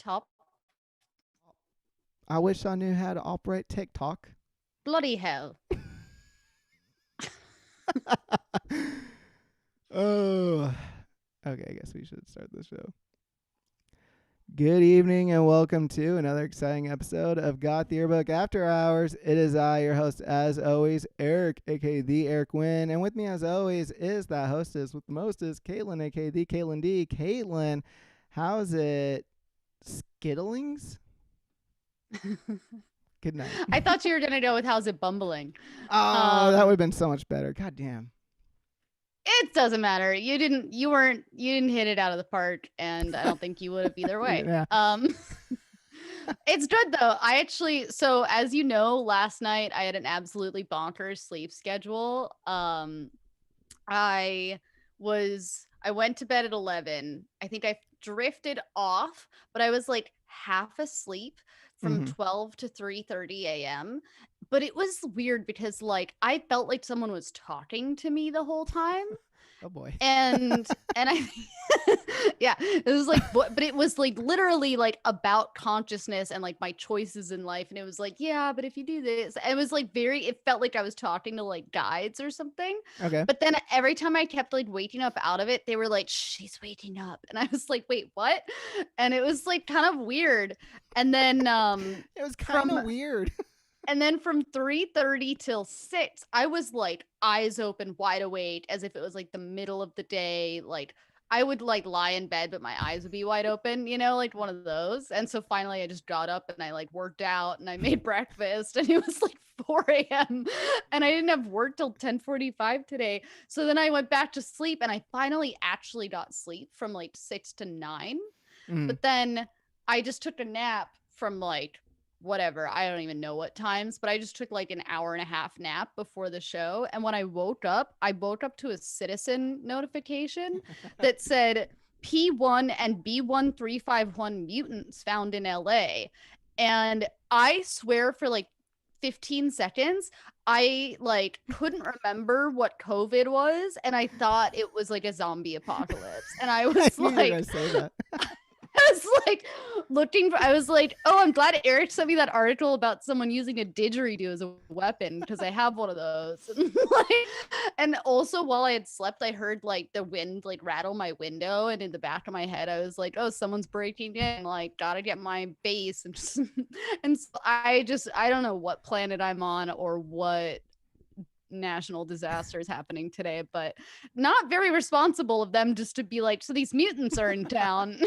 top. I wish I knew how to operate TikTok. Bloody hell. Oh, okay. I guess we should start the show. Good evening and welcome to another exciting episode of Goth Yearbook After Hours. It is I, your host, as always, Eric, aka the Eric Wynn, and with me, as always, is that hostess with the mostest, Caitlin, aka the Caitlin D. Caitlin, how's it? Skittlings? Good night. I thought you were gonna go with how's it bumbling. Oh, that would have been so much better. God damn. It doesn't matter. You didn't hit it out of the park, and I don't think you would have either way. Yeah. It's good though. So as you know, last night I had an absolutely bonkers sleep schedule. I went to bed at 11. I think I drifted off, but I was like half asleep from 12 to 3:30 a.m. But it was weird because like I felt like someone was talking to me the whole time. Oh boy. And I yeah, it was like, but it was like literally like about consciousness and like my choices in life. And it was like, yeah, but if you do this, it was like it felt like I was talking to like guides or something. Okay. But then every time I kept like waking up out of it, they were like, she's waking up. And I was like, wait, what? And it was like kind of weird. And then it was kind of weird. And then from 3:30 till 6, I was like eyes open, wide awake, as if it was like the middle of the day. Like I would like lie in bed, but my eyes would be wide open, you know, like one of those. And so finally I just got up and I like worked out and I made breakfast and it was like 4 a.m. and I didn't have work till 10:45 today. So then I went back to sleep and I finally actually got sleep from like 6 to 9. But then I just took a nap from like whatever, I don't even know what times, but I just took like an hour and a half nap before the show. And when I woke up to a citizen notification that said P1 and B1351 mutants found in LA. And I swear for like 15 seconds, I like couldn't remember what COVID was. And I thought it was like a zombie apocalypse. And I was like, I was like I was like, oh, I'm glad Eric sent me that article about someone using a didgeridoo as a weapon because I have one of those. And also while I had slept, I heard like the wind like rattle my window, and in the back of my head, I was like, oh, someone's breaking in. Like, gotta get my base. And just, and so I don't know what planet I'm on or what national disaster is happening today, but not very responsible of them just to be like, so these mutants are in town.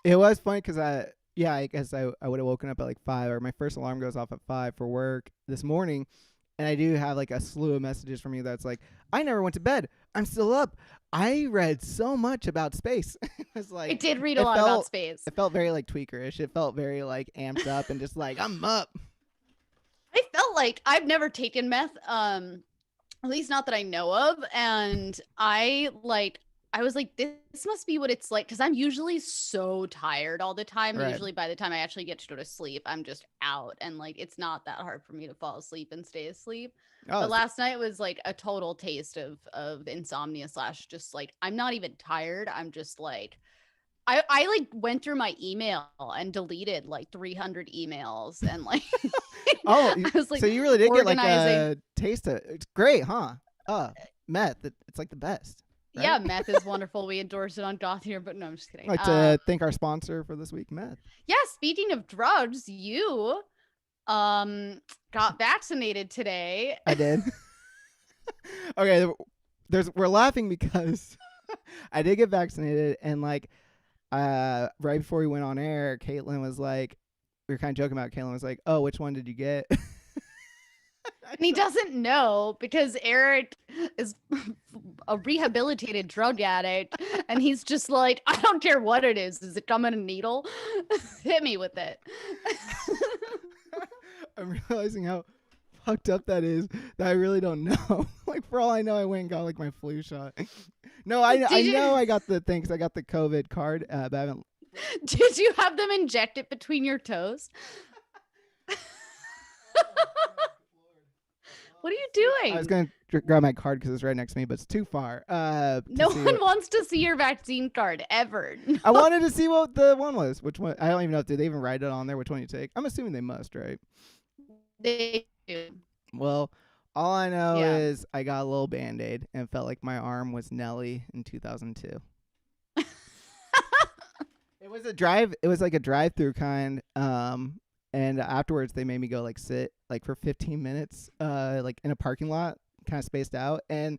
It was funny because I guess I would have woken up at like 5, or my first alarm goes off at 5 for work this morning, and I do have like a slew of messages from you that's like, I never went to bed, I'm still up, I read so much about space. It was like, I did read a lot about space. It felt very like tweakerish. It felt very like amped up and just like, I'm up. I felt like I've never taken meth, at least not that I know of, and I was like, this must be what it's like, because I'm usually so tired all the time. Right. Usually by the time I actually get to go to sleep, I'm just out, and like it's not that hard for me to fall asleep and stay asleep. Oh, but last night was like a total taste of insomnia / just like I'm not even tired. I'm just like I like went through my email and deleted like 300 emails and like oh, I was like, so you really did get like a taste of it. It's great, huh? Meth, it's like the best. Right? Yeah, meth is wonderful. We endorse it on Goth here, but no, I'm just kidding. I'd like to thank our sponsor for this week, meth. Yeah, speaking of drugs, you got vaccinated today. I did. Okay, we're laughing because I did get vaccinated, and like right before we went on air, Caitlin was like, we were kind of joking about it. Caitlin was like, oh, which one did you get? And he doesn't know because Eric is a rehabilitated drug addict, and he's just like, I don't care what it is. Does it come in a needle? Hit me with it. I'm realizing how fucked up that is, that I really don't know. Like, for all I know, I went and got like my flu shot. No, I know I got the thing because I got the COVID card, but I haven't. Did you have them inject it between your toes? What are you I was doing? going to grab my card because it's right next to me, but it's too far to No see one what. wants to see your vaccine card ever. I wanted to see what the one was. Which one? I don't even know if they even write it on there. Which one you take? I'm assuming they must, right? They do. Well, all I know Yeah. is I got a little Band-Aid and felt like my arm was Nelly in 2002. It was a drive. It was like a drive-through kind. And afterwards they made me go like sit like for 15 minutes, like in a parking lot, kind of spaced out. And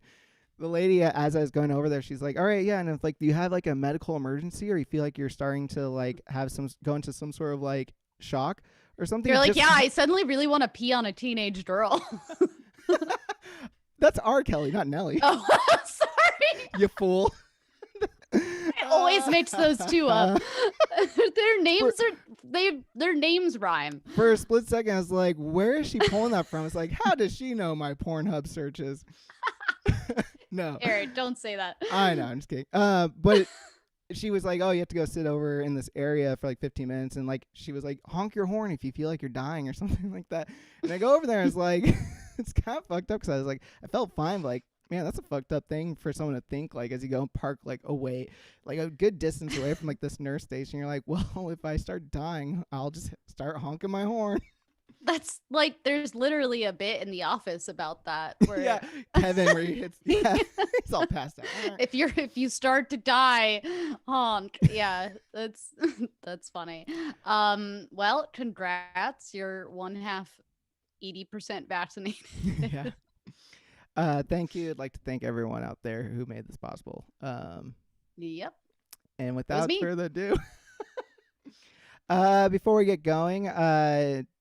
the lady, as I was going over there, she's like, "All right, yeah." And it's like, "Do you have like a medical emergency, or you feel like you're starting to like have some go into some sort of like shock or something?" You're like, Just yeah, I suddenly really want to pee on a teenage girl. that's R. Kelly, not Nelly. Oh, sorry. You fool. I always mix those two up. Their names For- are their names rhyme. For a split second, I was like, "Where is she pulling that from?" It's like, how does she know my Pornhub searches? No, Eric, don't say that. I know. I'm just kidding. But she was like, "Oh, you have to go sit over in this area for like 15 minutes," and like she was like, "Honk your horn if you feel like you're dying" or something like that. And I go over there, and it's like, it's kind of fucked up because I was like, I felt fine, but like, man, that's a fucked up thing for someone to think like as you go and park like away, like a good distance away from like this nurse station. You're like, well, if I start dying, I'll just start honking my horn. That's like there's literally a bit in The Office about that where Yeah, Kevin, where he hits, yeah, he's all passed out. if you start to die, honk. Yeah, that's that's funny. Well, congrats. You're one half 80% vaccinated. Yeah. Thank you. I'd like to thank everyone out there who made this possible. Yep. And Was without me. further ado, before we get going,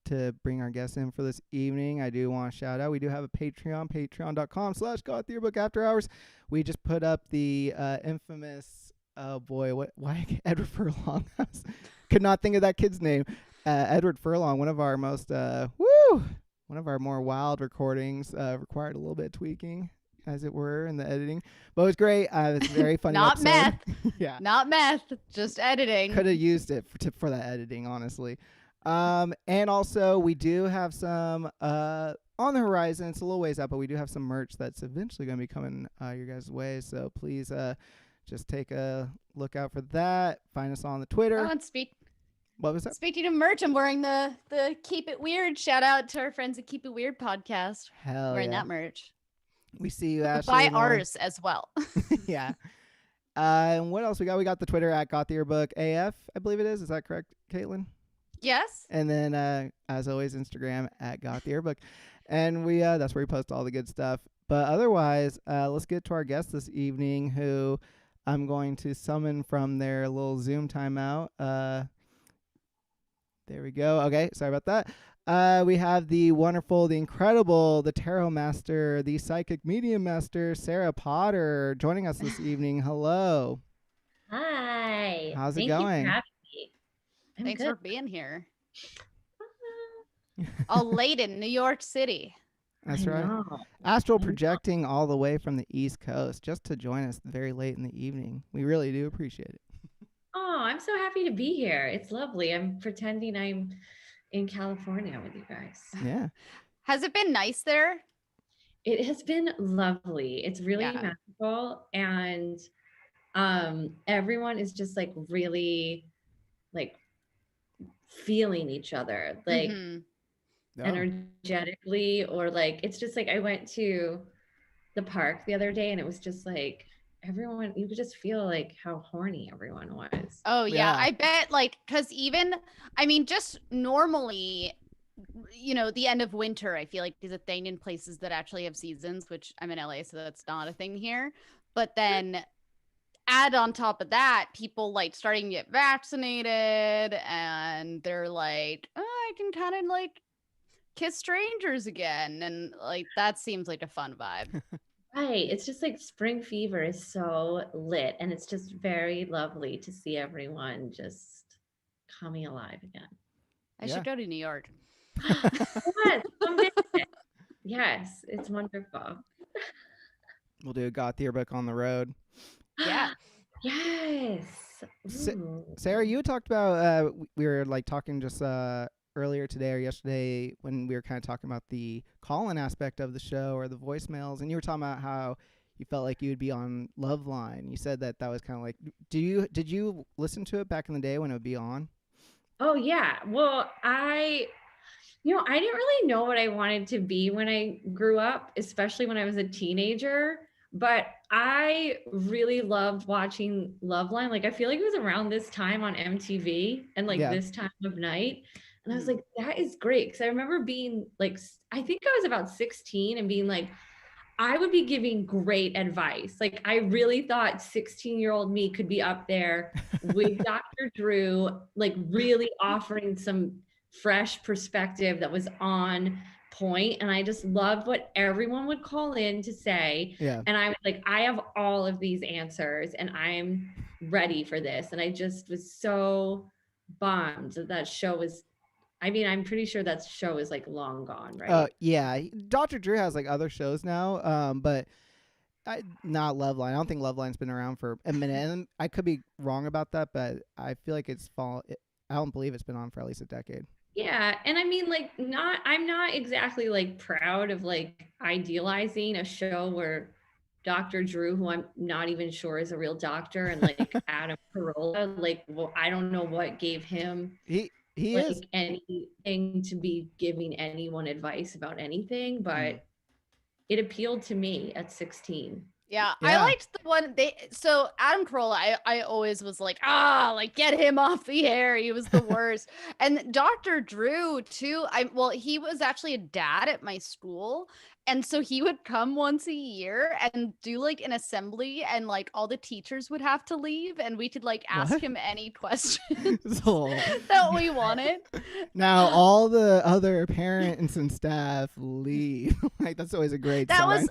to bring our guests in for this evening, I do want to shout out. We do have a Patreon, patreon.com/Goth Yearbook After Hours. We just put up the infamous, oh boy, why Edward Furlong? Could not think of that kid's name. Edward Furlong, one of our most, one of our more wild recordings, required a little bit of tweaking, as it were, in the editing. But it was great. It's a very funny Not episode. meth. Yeah. Not meth. Just editing. Could have used it for that editing, honestly. And also we do have some on the horizon. It's a little ways out, but we do have some merch that's eventually going to be coming your guys' way. So please just take a look out for that. Find us on the Twitter. Oh, and What was that? speaking of merch, I'm wearing the Keep It Weird. Shout out to our friends at Keep It Weird podcast. Hell Wearing yeah. that merch. We see you, Ashley. Buy and Lauren. ours as well. Yeah. And what else we got? We got the Twitter at Goth Yearbook AF, I believe it is. Is that correct, Caitlin? Yes. And then, as always, Instagram at Goth Yearbook. And we that's where we post all the good stuff. But otherwise, let's get to our guest this evening, who I'm going to summon from their little Zoom timeout. There we go. Okay, sorry about that. We have the wonderful, the incredible, the tarot master, the psychic medium master, Sarah Potter, joining us this evening. Hello. Hi. How's it Thank you going? for having me. I'm Thanks good. for being here. All late in New York City. That's I right. know. Astral I know. projecting all the way from the East Coast just to join us very late in the evening. We really do appreciate it. Oh, I'm so happy to be here. It's lovely. I'm pretending I'm in California with you guys. Yeah. Has it been nice there? It has been lovely. It's really Yeah. magical, and everyone is just like really like feeling each other, like Mhm. Oh. energetically, or like it's just like I went to the park the other day and it was just like everyone, you could just feel like how horny everyone was. Oh yeah, Yeah. I bet like cuz even I mean just normally the end of winter I feel like is a thing in places that actually have seasons, which I'm in LA so that's not a thing here. But then add on top of that people like starting to get vaccinated and they're like, "Oh, I can kind of like kiss strangers again." And like that seems like a fun vibe. Right. It's just like spring fever is so lit, and it's just very lovely to see everyone just coming alive again. I Yeah. should go to New York. Yes, come visit. Yes, it's wonderful. We'll do a Goth Yearbook on the road. Yeah. Yes. Sa- Ooh. Sarah, you had talked about we were like talking just earlier today or yesterday when we were kind of talking about the call-in aspect of the show or the voicemails, and you were talking about how you felt like you would be on Loveline. You said that was kind of like, did you listen to it back in the day when it would be on? Oh yeah. Well, I didn't really know what I wanted to be when I grew up, especially when I was a teenager. But I really loved watching Loveline. Like, I feel like it was around this time on MTV and like Yeah. this time of night. And I was like, that is great. Because I remember being like, I think I was about 16 and being like, I would be giving great advice. Like, I really thought 16-year-old me could be up there with Dr. Drew, like really offering some fresh perspective that was on point. And I just loved what everyone would call in to say. Yeah. And I was like, I have all of these answers and I'm ready for this. And I just was so bummed that show was, I mean, I'm pretty sure that show is like long gone, right? Yeah. Dr. Drew has like other shows now, but not Loveline. I don't think Loveline's been around for a minute, and I could be wrong about that, but I feel like I don't believe it's been on for at least a decade. Yeah, and I mean, like, I'm not exactly like proud of like idealizing a show where Dr. Drew, who I'm not even sure is a real doctor, and like Adam Carolla, like, well, I don't know what gave him He like is. anything to be giving anyone advice about anything, but it appealed to me at 16. Yeah, I Yeah. liked the one so Adam Carolla, I always was like, like get him off the air. He was the worst. And Dr. Drew too. He was actually a dad at my school. And so he would come once a year and do like an assembly, and like all the teachers would have to leave and we could like ask What? him any questions So, that we wanted. now all the other parents and staff leave. Like, that's always a great That sign. was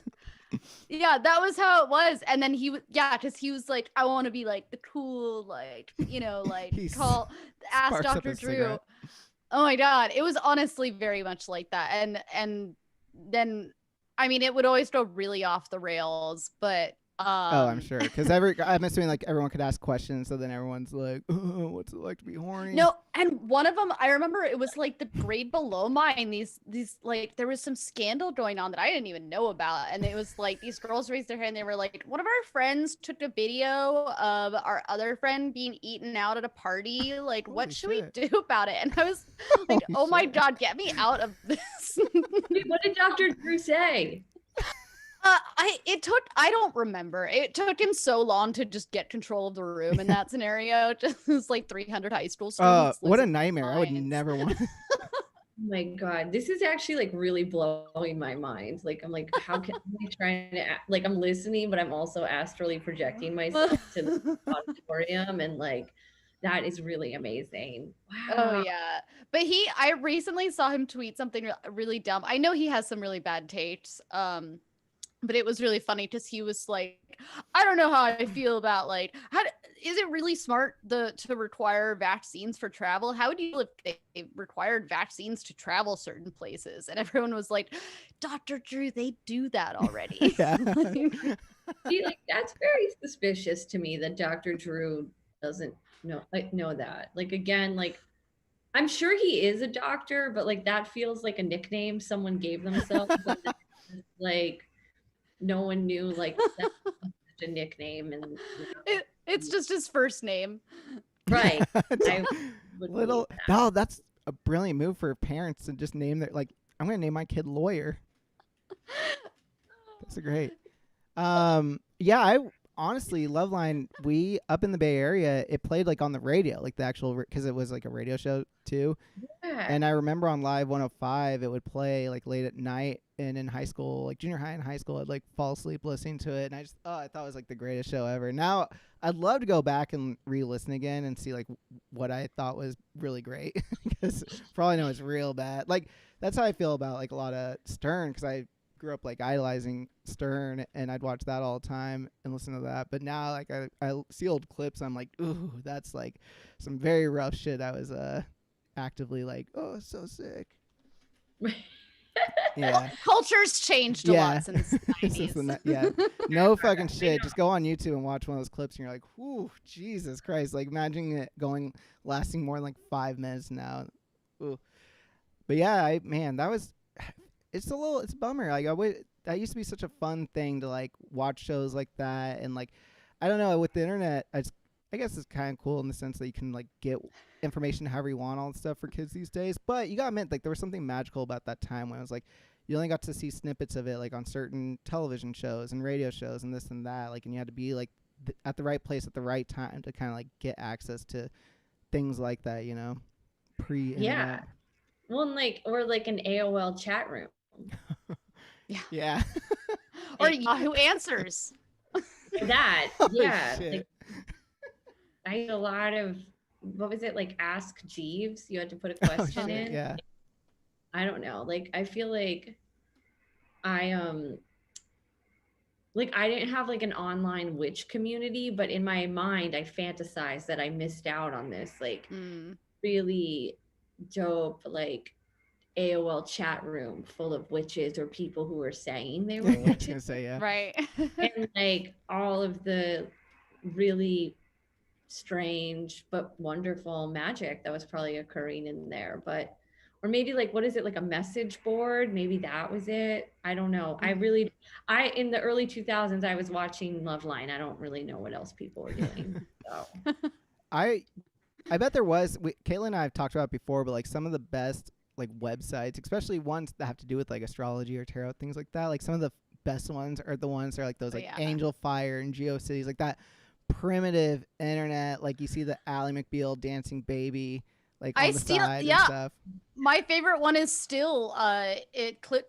that was how it was. And then because he was like, I want to be like the cool, like, like He ask sparks up Dr. a Drew. cigarette. Oh my God. It was honestly very much like that. And then, I mean, it would always go really off the rails, but I'm sure, because I'm assuming like everyone could ask questions, so then everyone's like, oh, "What's it like to be horny?" No, and one of them, I remember it was like the grade below mine. These like there was some scandal going on that I didn't even know about, and it was like these girls raised their hand. They were like, one of our friends took a video of our other friend being eaten out at a party. Like, what Holy should shit. we do about it? And I was like, Holy oh my shit. God, get me out of this. What did Dr. Drew say? I don't remember. It took him so long to just get control of the room in that scenario. Just like 300 high school students. What a listening to nightmare! I would lines. never want. Oh my God, this is actually like really blowing my mind. Like, I'm like, how can I trying to like, I'm listening, but I'm also astrally projecting myself to the auditorium, and like, that is really amazing. Wow. Oh yeah. But I recently saw him tweet something really dumb. I know he has some really bad takes. But it was really funny because he was like, I don't know how I feel about like, is it really smart to require vaccines for travel? How would you feel if they required vaccines to travel certain places? And everyone was like, Dr. Drew, they do that already. Yeah. See, like, that's very suspicious to me that Dr. Drew doesn't know that. Like, again, like, I'm sure he is a doctor, but like that feels like a nickname someone gave themselves. Like, no one knew like that's such a nickname, and it's just his first name. right. I would believe that. No, that's a brilliant move for parents to just name their like. I'm gonna name my kid Lawyer. That's great. Yeah, I honestly Loveline. We up in the Bay Area, it played like on the radio, like the actual because it was like a radio show too. Yeah. And I remember on Live 105, it would play like late at night, and in high school, like junior high and high school, I'd like fall asleep listening to it, and I thought it was like the greatest show ever. Now I'd love to go back and re-listen again and see like what I thought was really great, because for all I know, it's real bad. Like that's how I feel about like a lot of Stern, because I grew up like idolizing Stern, and I'd watch that all the time and listen to that. But now like I see old clips, I'm like, ooh, that's like some very rough shit. I was actively like, oh, it's so sick. Yeah. Culture's changed a lot since the This is 90s. yeah. No fucking shit. Just go on YouTube and watch one of those clips, and you're like, whoo, Jesus Christ. Like, imagining it lasting more than like 5 minutes now. Ooh. But yeah, that was it's a bummer. Like that used to be such a fun thing to like watch shows like that, and like I don't know, with the internet, I guess it's kind of cool in the sense that you can like get information however you want, all that stuff for kids these days. But you gotta admit, like there was something magical about that time when it was like you only got to see snippets of it like on certain television shows and radio shows and this and that, like, and you had to be like at the right place at the right time to kind of like get access to things like that, you know, pre-internet. Yeah. Well, and like, or like an AOL chat room. Yeah. Or Yahoo Answers. That, Oh, yeah. shit. Like, I had a lot of, what was it, like Ask Jeeves? You had to put a question in. Yeah. I don't know. Like, I feel I like I didn't have like an online witch community, but in my mind I fantasized that I missed out on this like really dope like AOL chat room full of witches or people who were saying they were I was witches. gonna say, yeah. Right. And like all of the really strange but wonderful magic that was probably occurring in there. But or maybe like what is it, like a message board? Maybe that was it. I don't know. I in the early 2000s I was watching Loveline. I don't really know what else people were doing. So I bet there was. Caitlin and I have talked about it before, but like some of the best like websites, especially ones that have to do with like astrology or tarot, things like that. Like some of the best ones are the ones that are like those like Angel Fire and GeoCities, like that primitive internet. Like you see the Ally McBeal dancing baby like on the side and stuff. My favorite one is still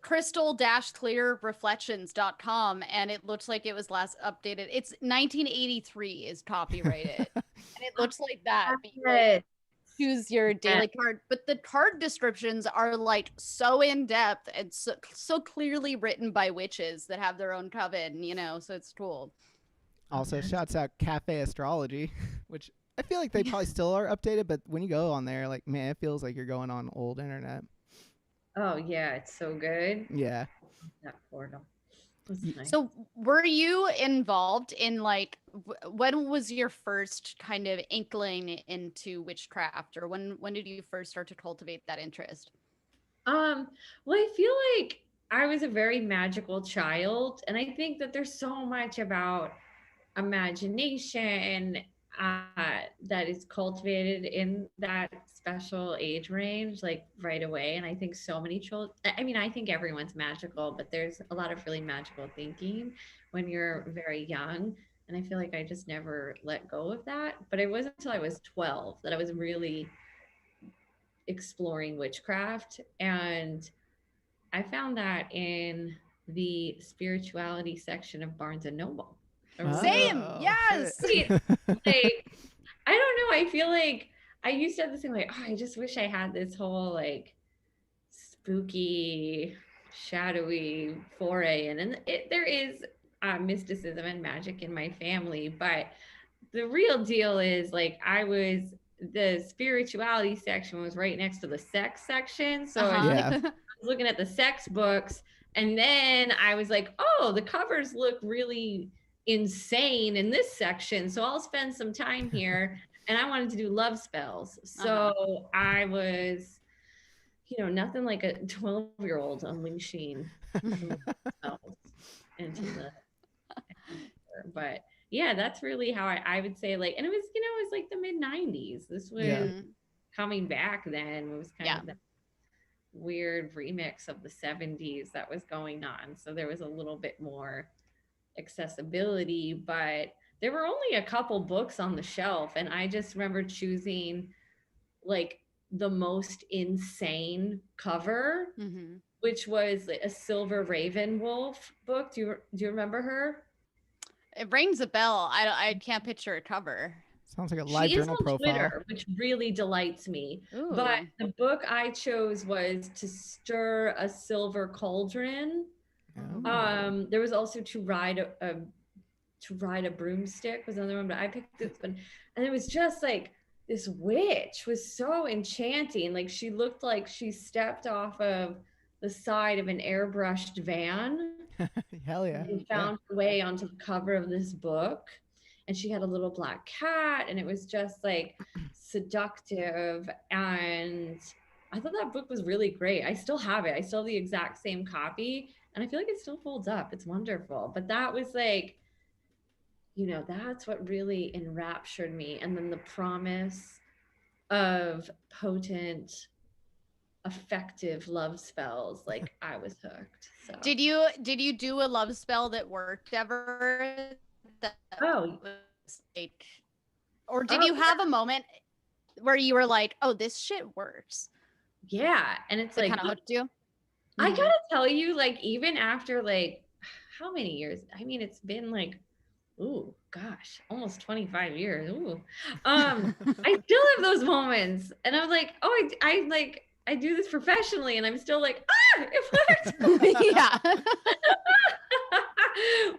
crystal-clearreflections.com, and it looks like it was last updated. It's 1983 is copyrighted. And it looks like that. Like, choose your daily card, but the card descriptions are like so in depth and so clearly written by witches that have their own coven, you know, so it's cool. Also, shouts out Cafe Astrology, which I feel like they probably still are updated, but when you go on there, like, man, it feels like you're going on old internet. Oh yeah, it's so good. Yeah. That portal. Nice. So were you involved in like when was your first kind of inkling into witchcraft, or when did you first start to cultivate that interest? Well, I feel like I was a very magical child, and I think that there's so much about imagination that is cultivated in that special age range, like right away. And I think so many children, I mean, I think everyone's magical, but there's a lot of really magical thinking when you're very young. And I feel like I just never let go of that. But it wasn't until I was 12 that I was really exploring witchcraft. And I found that in the spirituality section of Barnes and Noble. Same. Yes. Like, I don't know. I feel like I used to have this thing like, oh, I just wish I had this whole like spooky, shadowy foray in. And there is mysticism and magic in my family. But the real deal is like the spirituality section was right next to the sex section. So I was looking at the sex books. And then I was like, oh, the covers look really insane in this section, so I'll spend some time here. And I wanted to do love spells, so I was, nothing like a 12-year-old unleashing spells into the but yeah, that's really how I would say, like, and it was, it was like the mid-90s. This was coming back then. It was kind of that weird remix of the 70s that was going on, so there was a little bit more accessibility, but there were only a couple books on the shelf, and I just remember choosing like the most insane cover, which was like a Silver Raven Wolf book. Do you remember her? It rings a bell. I can't picture a cover. Sounds like a live journal profile. Twitter, which really delights me. Ooh. But the book I chose was To Stir a Silver Cauldron. Oh. There was also To Ride a Broomstick was another one, but I picked this one, and it was just like this witch was so enchanting. Like she looked like she stepped off of the side of an airbrushed van. Hell yeah! And found her way onto the cover of this book, and she had a little black cat, and it was just like seductive and I thought that book was really great. I still have it. I still have the exact same copy, and I feel like it still holds up. It's wonderful. But that was like, that's what really enraptured me. And then the promise of potent, effective love spells, like I was hooked. So Did you do a love spell that worked ever? That oh was like, or did oh you have a moment where you were like, "Oh, this shit works," yeah. And it's that like kind of hooked you? I Mhm. gotta tell you, like, even after like how many years? I mean, it's been like, ooh, gosh, almost 25 years. Ooh. I still have those moments. And I'm like, oh, I like I do this professionally and I'm still like, it worked. Yeah.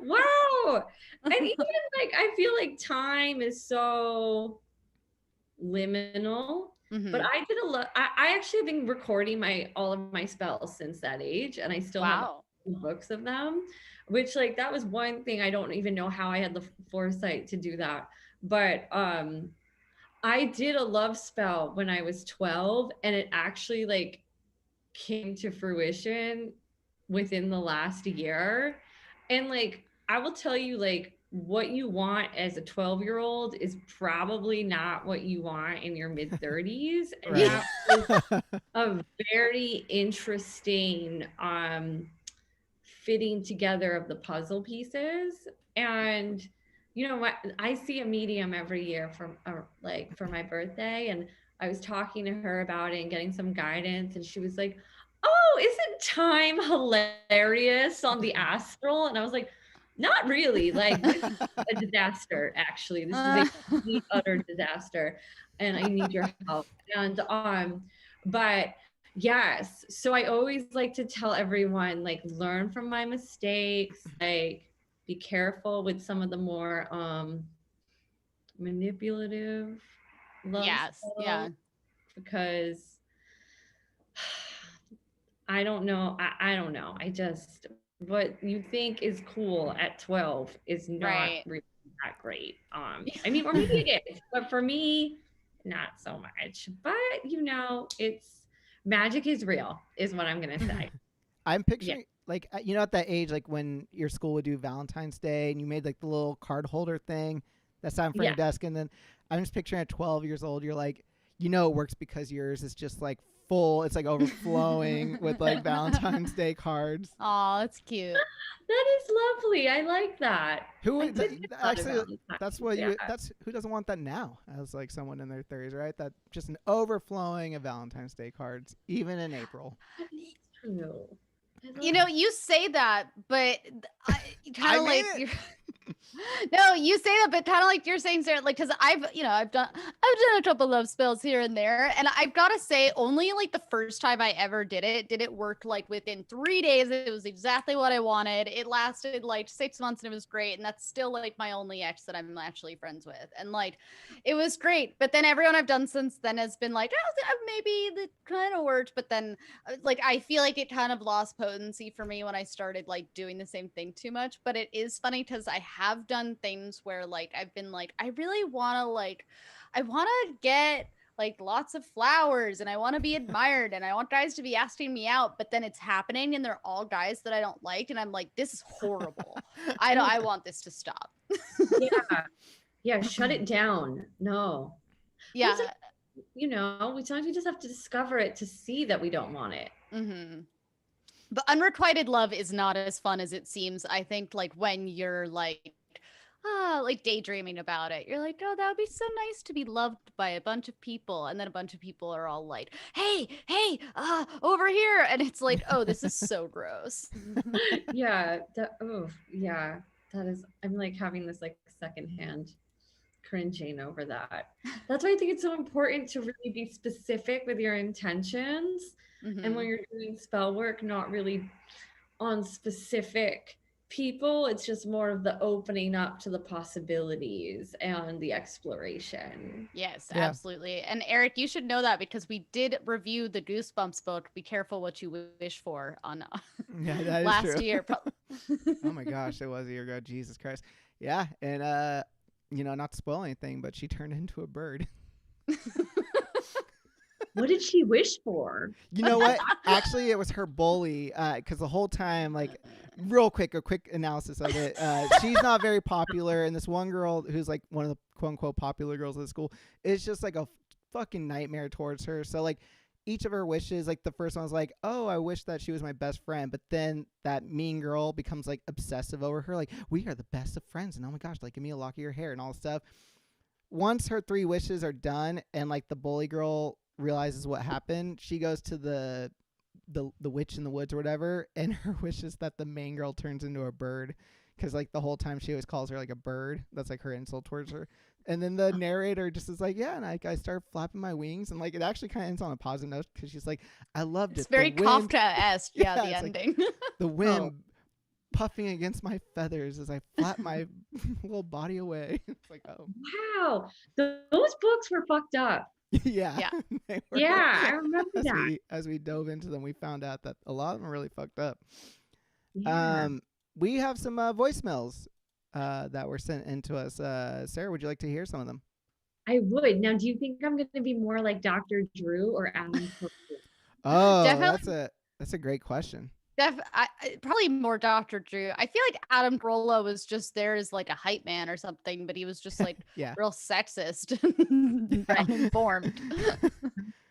Wow. And even like I feel like time is so liminal. But Mhm. I did a lot. I actually have been recording all of my spells since that age, and I still have Wow. books of them. Which like that was one thing I don't even know how I had the foresight to do that. But I did a love spell when I was 12, and it actually like came to fruition within the last year. And like, I will tell you, like, what you want as a 12-year-old is probably not what you want in your mid 30s. And Right. that was a very interesting fitting together of the puzzle pieces. And you know what, I see a medium every year from like for my birthday, and I was talking to her about it and getting some guidance, and she was like, oh, isn't time hilarious on the astral? And I was like, not really, like this is a disaster. Actually, this is a complete utter disaster, and I need your help. And but yes. So I always like to tell everyone, like, learn from my mistakes, like, be careful with some of the more manipulative love Yes. spells, Yeah. because I don't know. I don't know. I just, what you think is cool at 12 is not Right. really that great. I mean, or maybe it is, but for me, not so much. But it's magic is real, is what I'm gonna say. I'm Yeah. picturing like at that age, like when your school would do Valentine's Day and you made like the little card holder thing that's on front of Yeah. your desk, and then I'm just picturing at 12 years old, you're like, it works because yours is just like full. It's like overflowing with like Valentine's Day cards. Oh, that's cute. That is lovely. I like that. Who I would did get a lot of actually? That's Valentine's. what Yeah. you. That's who doesn't want that now? As like someone in their 30s, right? That just an overflowing of Valentine's Day cards, even in April. That is true. I You love know, you say that, but kind I of made like it. you're. No, you say that, but kind of like you're saying, Sarah, like, because I've done a couple love spells here and there, and I've got to say, only like the first time I ever did it work like within 3 days. It was exactly what I wanted. It lasted like 6 months, and it was great. And that's still like my only ex that I'm actually friends with, and like, it was great. But then everyone I've done since then has been like, maybe that kind of worked, but then like I feel like it kind of lost potency for me when I started like doing the same thing too much. But it is funny because I have done things where like I've been like, I want to get like lots of flowers and I want to be admired and I want guys to be asking me out, but then it's happening and they're all guys that I don't like, and I'm like, this is horrible. I want this to stop. Yeah. Yeah. Shut it down. No. Well, Yeah. sometimes we just have to discover it to see that we don't want it. Mm-hmm. But unrequited love is not as fun as it seems. I think like when you're like daydreaming about it, you're like, oh, that would be so nice to be loved by a bunch of people, and then a bunch of people are all like, hey, over here, and it's like, oh, this is so gross. Yeah. Yeah. That is, I'm like having this like secondhand cringing over that. That's why I think it's so important to really be specific with your intentions. And when Mm-hmm. you're doing spell work, not really on specific people, it's just more of the opening up to the possibilities and the exploration. Yes, Yeah. absolutely. And Eric, you should know that because we did review the Goosebumps book, Be Careful What You Wish For, on Yeah, that is last true. year. Oh my gosh, it was a year ago. Jesus Christ. Yeah, and not to spoil anything, but she turned into a bird. What did she wish for? You know what? Actually, it was her bully. Because the whole time, like, a quick analysis of it. She's not very popular, and this one girl who's like one of the quote unquote popular girls at school is just like a fucking nightmare towards her. So like, each of her wishes, like the first one was like, oh, I wish that she was my best friend, but then that mean girl becomes like obsessive over her, like, we are the best of friends, and oh my gosh, like, give me a lock of your hair and all this stuff. Once her 3 wishes are done and like the bully girl realizes what happened, she goes to the witch in the woods or whatever, and her wish is that the main girl turns into a bird, because like the whole time she always calls her like a bird. That's like her insult towards her. And then the narrator just is like, yeah, and I start flapping my wings, and like it actually kind of ends on a positive note, because she's like, I loved It's it. very The wind, Kafka-esque, yeah, the it's like ending. the wind puffing against my feathers as I flap my little body away. It's like, oh. Wow. Those books were fucked up. Yeah. Yeah. They were. Yeah, I remember that. As we dove into them, we found out that a lot of them are really fucked up. Yeah. We have some voicemails that were sent in to us. Sarah, would you like to hear some of them? I would. Now, do you think I'm going to be more like Dr. Drew or Adam? Oh, Definitely. that's a great question. Probably more Dr. Drew. I feel like Adam Carolla was just there as like a hype man or something, but he was just like Yeah. real sexist, uninformed.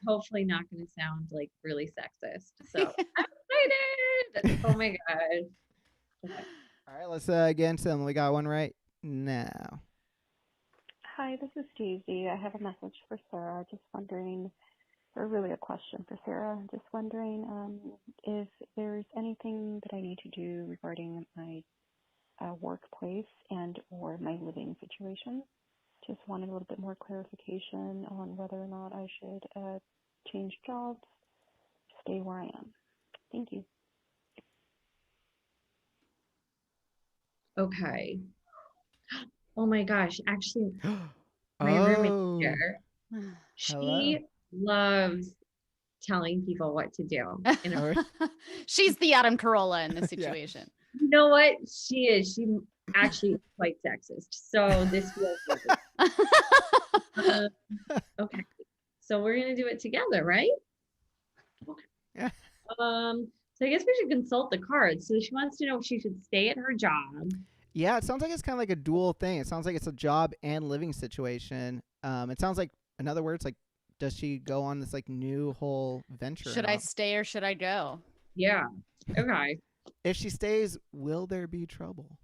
Hopefully not going to sound like really sexist. So I'm excited. Oh my god. Okay. All right, let's get into them. We got one right now. Hi, this is Daisy. I have a message for Sarah. Just wondering, or really a question for Sarah. Just wondering if there's anything that I need to do regarding my workplace and or my living situation. Just wanted a little bit more clarification on whether or not I should change jobs, stay where I am. Thank you. Okay. Oh my gosh. Actually, my roommate here, she loves telling people what to do. She's the Adam Carolla in this situation. Yeah. You know what? She is. She actually is quite sexist. So this feels okay. So we're gonna do it together, right? Okay. Yeah. So I guess we should consult the cards. So she wants to know if she should stay at her job. Yeah, it sounds like it's kind of like a dual thing. It sounds like it's a job and living situation. It sounds like, in other words, like, does she go on this like new whole venture? Should I stay or should I go? Yeah. Okay. If she stays, will there be trouble?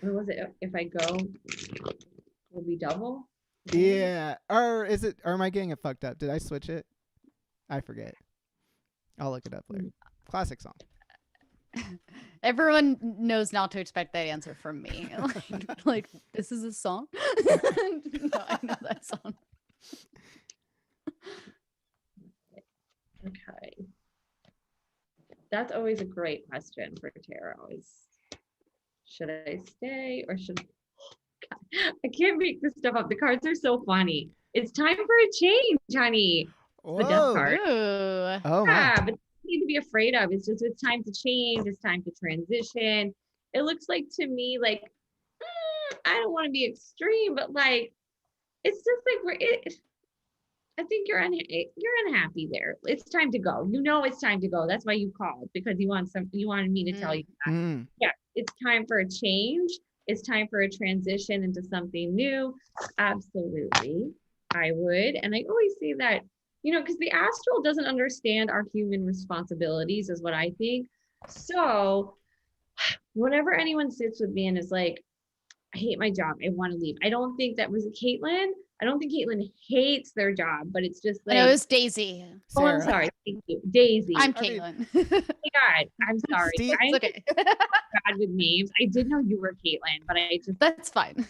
What was it? If I go, will be double? Yeah. Or is it? Or am I getting it fucked up? Did I switch it? I forget. I'll look it up later. Classic song. Everyone knows not to expect that answer from me. Like, this is a song? No, I know that song. Okay. That's always a great question for tarot is, should I stay or should I can't make this stuff up. The cards are so funny. It's time for a change, honey. Whoa. The death card. Ooh. Oh my. Yeah, but need to be afraid of. It's just it's time to change. It's time to transition. It looks like to me like I don't want to be extreme, but like it's just like I think you're unhappy there. It's time to go. You know it's time to go. That's why you called because you wanted me to tell you that. Yeah, it's time for a change. It's time for a transition into something new. Absolutely. I would. And I always say that because the astral doesn't understand our human responsibilities is what I think. So whenever anyone sits with me and is like, I hate my job, I want to leave. I don't think that was Caitlin. I don't think Caitlin hates their job, but it's just like. No, it was Daisy. Oh, I'm sorry. Thank you. Daisy. I'm Caitlin. Oh my God. I'm sorry. It's okay. Bad with names. I did know you were Caitlin, but I just. That's fine.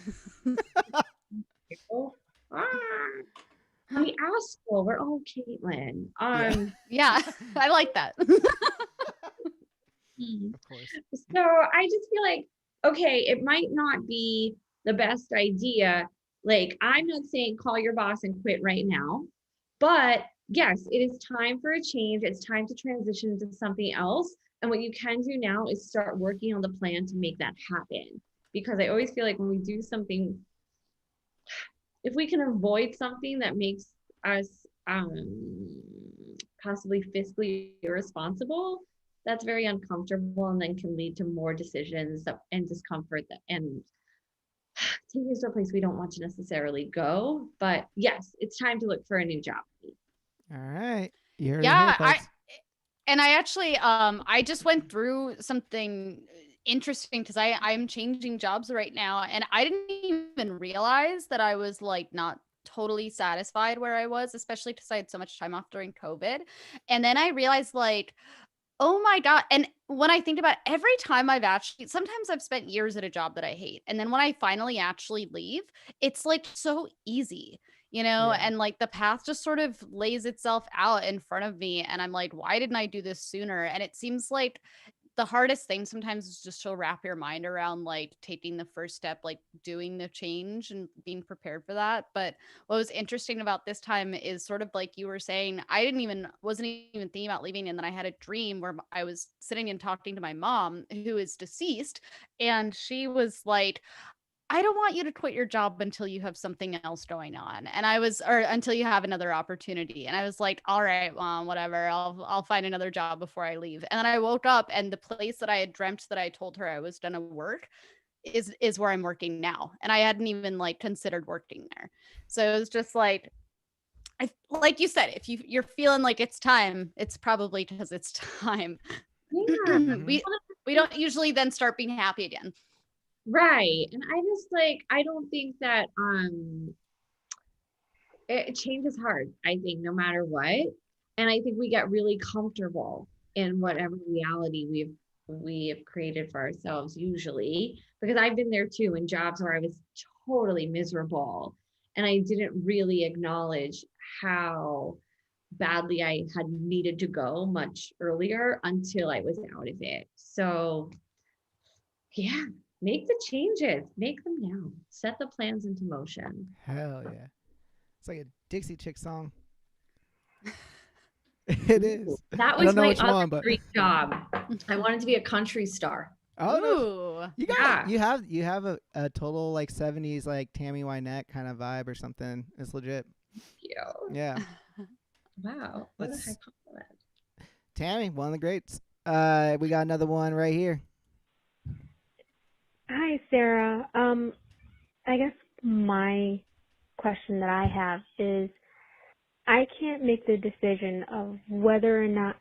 We asked for we're all Caitlin. Yeah, I like that. Of course. So I just feel like, okay, it might not be the best idea. Like, I'm not saying call your boss and quit right now, but yes, it is time for a change. It's time to transition into something else. And what you can do now is start working on the plan to make that happen. Because I always feel like when we do something, if we can avoid something that makes us possibly fiscally irresponsible, that's very uncomfortable and then can lead to more decisions and discomfort and take us to a place we don't want to necessarily go. But yes, it's time to look for a new job. All right. You heard it here, Yeah, folks. I actually I just went through something interesting because I'm changing jobs right now, and I didn't even realize that I was like not totally satisfied where I was, especially because I had so much time off during COVID. And then I realized like, oh my God. And when I think about every time sometimes I've spent years at a job that I hate. And then when I finally actually leave, it's like so easy, Yeah. and like the path just sort of lays itself out in front of me. And I'm like, why didn't I do this sooner? And it seems like the hardest thing sometimes is just to wrap your mind around like taking the first step, like doing the change and being prepared for that. But what was interesting about this time is sort of like you were saying, wasn't even thinking about leaving. And then I had a dream where I was sitting and talking to my mom, who is deceased. And she was like, I don't want you to quit your job until you have something else going on. Or until you have another opportunity. And I was like, all right, Mom, whatever. I'll find another job before I leave. And then I woke up and the place that I had dreamt that I told her I was gonna work is where I'm working now. And I hadn't even like considered working there. So it was just like, like you said, if you're feeling like it's time, it's probably because it's time. Yeah. we don't usually then start being happy again. Right. And I just like, I don't think that change is hard, I think, no matter what. And I think we get really comfortable in whatever reality we have created for ourselves usually, because I've been there too in jobs where I was totally miserable and I didn't really acknowledge how badly I had needed to go much earlier until I was out of it. So yeah, make the changes, make them now, set the plans into motion. Hell yeah. It's like a Dixie Chick song. It is. That I was don't know my which other one, but dream job. I wanted to be a country star. oh no, Ooh. you got Yeah. you have a total like 70s like Tammy Wynette kind of vibe or something. It's legit. Yeah. Wow. What a That's high compliment. Tammy, one of the greats. We got another one right here. Hi, Sarah. I guess my question that I have is I can't make the decision of whether or not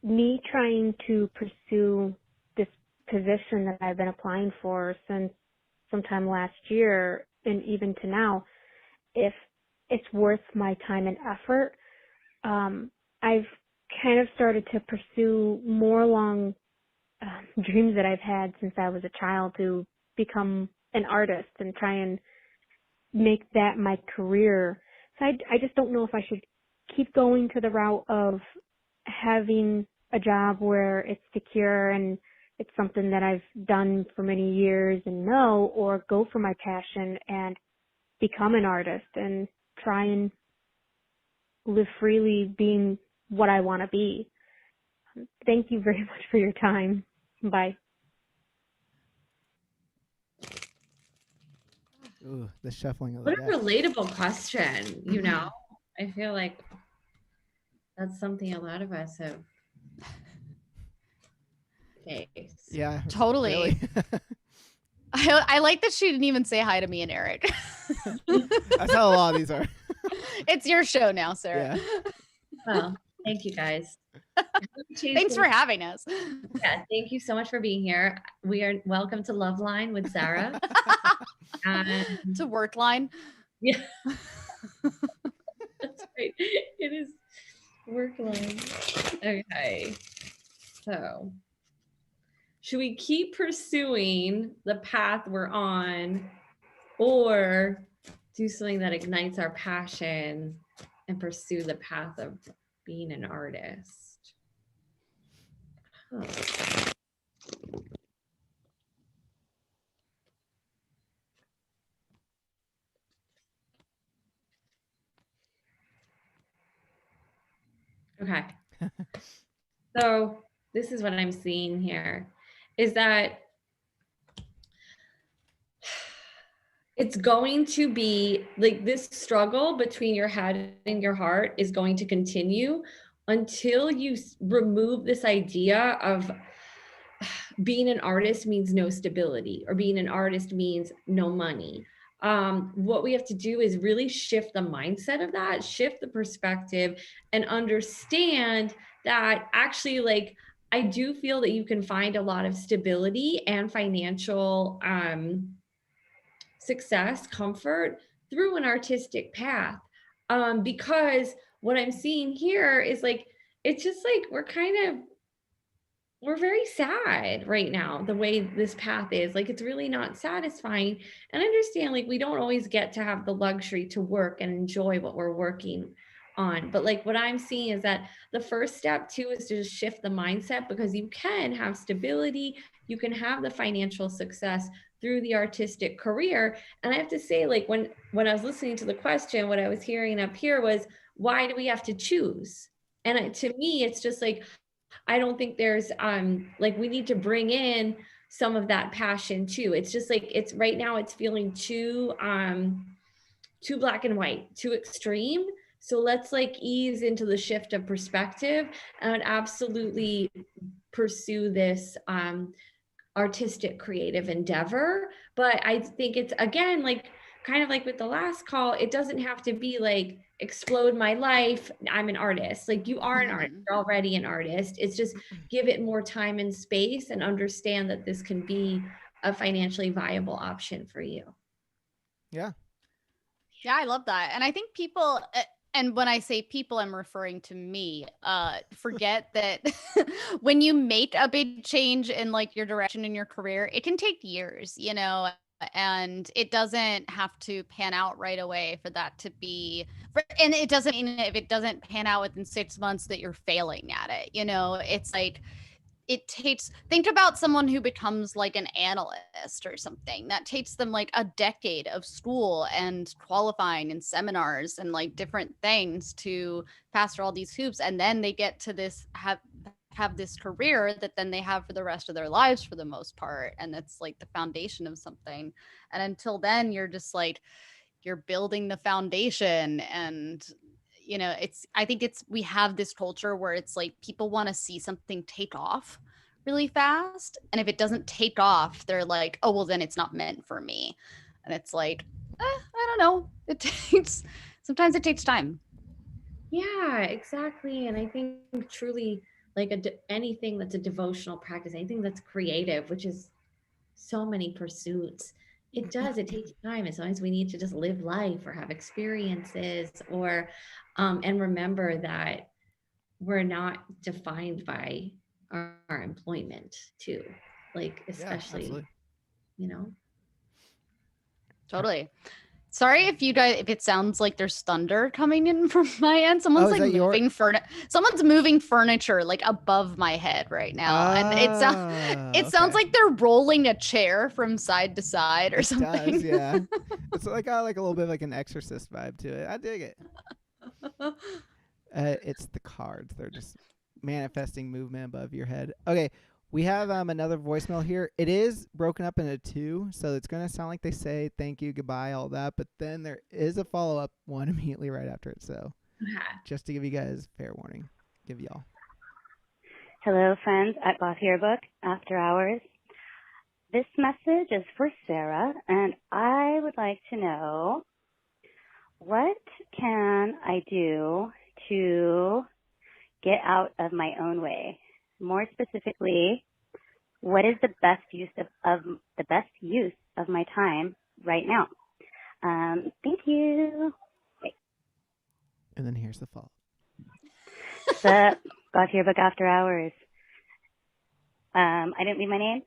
me trying to pursue this position that I've been applying for since sometime last year and even to now, if it's worth my time and effort. I've kind of started to pursue more along dreams that I've had since I was a child to become an artist and try and make that my career. So I just don't know if I should keep going to the route of having a job where it's secure and it's something that I've done for many years and know, or go for my passion and become an artist and try and live freely being what I want to be. Thank you very much for your time. Bye. Ooh, the shuffling of the What a deck. relatable question, you know? I feel like that's something a lot of us have faced. Yeah, Totally. really. I like that she didn't even say hi to me and Eric. That's how a lot of these are. It's your show now, Sarah. Yeah. Well, thank you guys. Thanks for having us. Yeah, thank you so much for being here. We are welcome to Love Line with Sarah. To work line. Yeah. That's right. It is work line. Okay. So, should we keep pursuing the path we're on or do something that ignites our passion and pursue the path of being an artist? Huh. Okay. So this is what I'm seeing here is that It's going to be like this struggle between your head and your heart is going to continue until you remove this idea of being an artist means no stability or being an artist means no money. What we have to do is really shift the mindset of that, shift the perspective, and understand that actually, like, I do feel that you can find a lot of stability and financial success, comfort through an artistic path. Because what I'm seeing here is like, it's just like we're very sad right now the way this path is. Like, it's really not satisfying. And I understand, like, we don't always get to have the luxury to work and enjoy what we're working on, but like what I'm seeing is that the first step too is to just shift the mindset, because you can have stability, you can have the financial success through the artistic career. And I have to say, like, when I was listening to the question, what I was hearing up here was, why do we have to choose? And to me, it's just like, I don't think there's like, we need to bring in some of that passion too. It's just like, it's right now it's feeling too black and white, too extreme. So let's like ease into the shift of perspective and absolutely pursue this artistic creative endeavor. But I think it's, again, like kind of like with the last call, it doesn't have to be like explode my life, I'm an artist. Like, you are an artist, you're already an artist. It's just give it more time and space and understand that this can be a financially viable option for you. Yeah. Yeah, I love that. And I think people, and when I say people, I'm referring to me, forget that when you make a big change in like your direction in your career, it can take years, you know, and it doesn't have to pan out right away for that to be, and it doesn't mean if it doesn't pan out within 6 months that you're failing at it. You know, it's like, it takes, think about someone who becomes like an analyst or something. That takes them like a decade of school and qualifying and seminars and like different things to pass through all these hoops, and then they get to this have this career that then they have for the rest of their lives for the most part, and it's like the foundation of something. And until then, you're just like, you're building the foundation. And you know, it's, I think it's, we have this culture where it's like people want to see something take off really fast, and if it doesn't take off, they're like, oh well, then it's not meant for me. And it's like, I don't know, it takes, sometimes it takes time. Yeah, exactly. And I think truly, like anything that's a devotional practice, anything that's creative, which is so many pursuits, it takes time. And sometimes we need to just live life or have experiences, or and remember that we're not defined by our employment too, like, especially, Yeah, you know. Totally. Sorry if you guys, if it sounds like there's thunder coming in from my end. Someone's like moving someone's moving furniture like above my head right now. And it sounds like they're rolling a chair from side to side or something. Does, yeah. It's like a little bit like an Exorcist vibe to it. I dig it. It's the cards. They're just manifesting movement above your head. Okay. We have another voicemail here. It is broken up into two, so it's going to sound like they say thank you, goodbye, all that, but then there is a follow-up one immediately right after it, so just to give you guys fair warning, give y'all. Hello, friends at Goth Yearbook, After Hours. This message is for Sarah, and I would like to know, what can I do to get out of my own way? More specifically, what is the best use of my time right now? Thank you. Bye. And then here's the follow. What's up? Goth Yearbook After Hours. I didn't leave my name.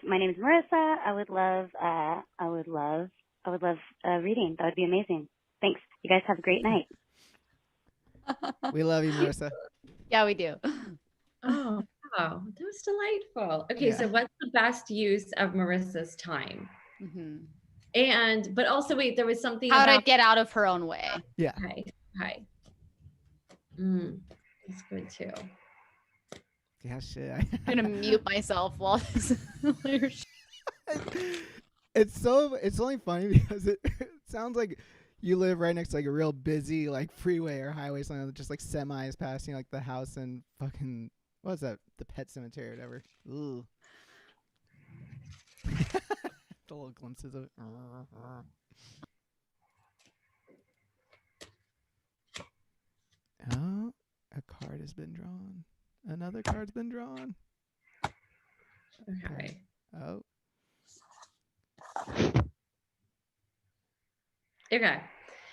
My name is Marissa. I would love reading. That would be amazing. Thanks. You guys have a great night. We love you, Marissa. Yeah, we do. Oh, wow. That was delightful. Okay, so what's the best use of Marissa's time? And, but also, wait, there was something how to get out of her own way. Yeah. Hi. That's good too. Yeah, shit. I'm gonna mute myself while this. It's only funny because it sounds like you live right next to like a real busy like freeway or highway, something just like semis passing like the house and fucking what's that? The pet cemetery or whatever. Ooh. The little glimpses of it. Oh, a card has been drawn. Another card's been drawn. Okay. Oh. Okay.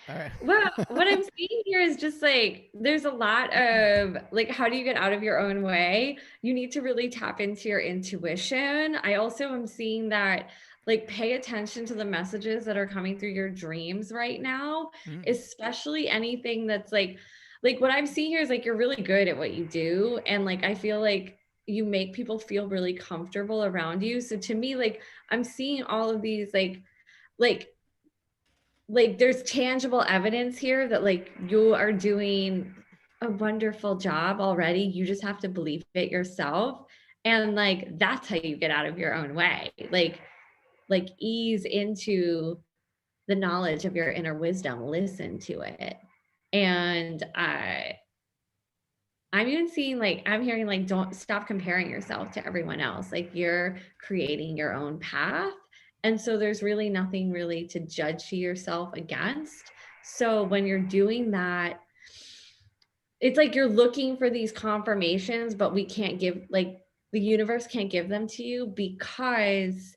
All right. Well, what I'm seeing here is just like there's a lot of like, how do you get out of your own way? You need to really tap into your intuition. I also am seeing that like pay attention to the messages that are coming through your dreams right now, especially anything that's like what I'm seeing here is like you're really good at what you do. And like I feel like you make people feel really comfortable around you. So to me, like I'm seeing all of these like there's tangible evidence here that like you are doing a wonderful job already. You just have to believe it yourself. And like that's how you get out of your own way. Like ease into the knowledge of your inner wisdom, listen to it. And I'm even seeing like I'm hearing like don't stop comparing yourself to everyone else. Like you're creating your own path. And so there's really nothing really to judge yourself against. So when you're doing that, it's like you're looking for these confirmations, but we can't give like the universe can't give them to you because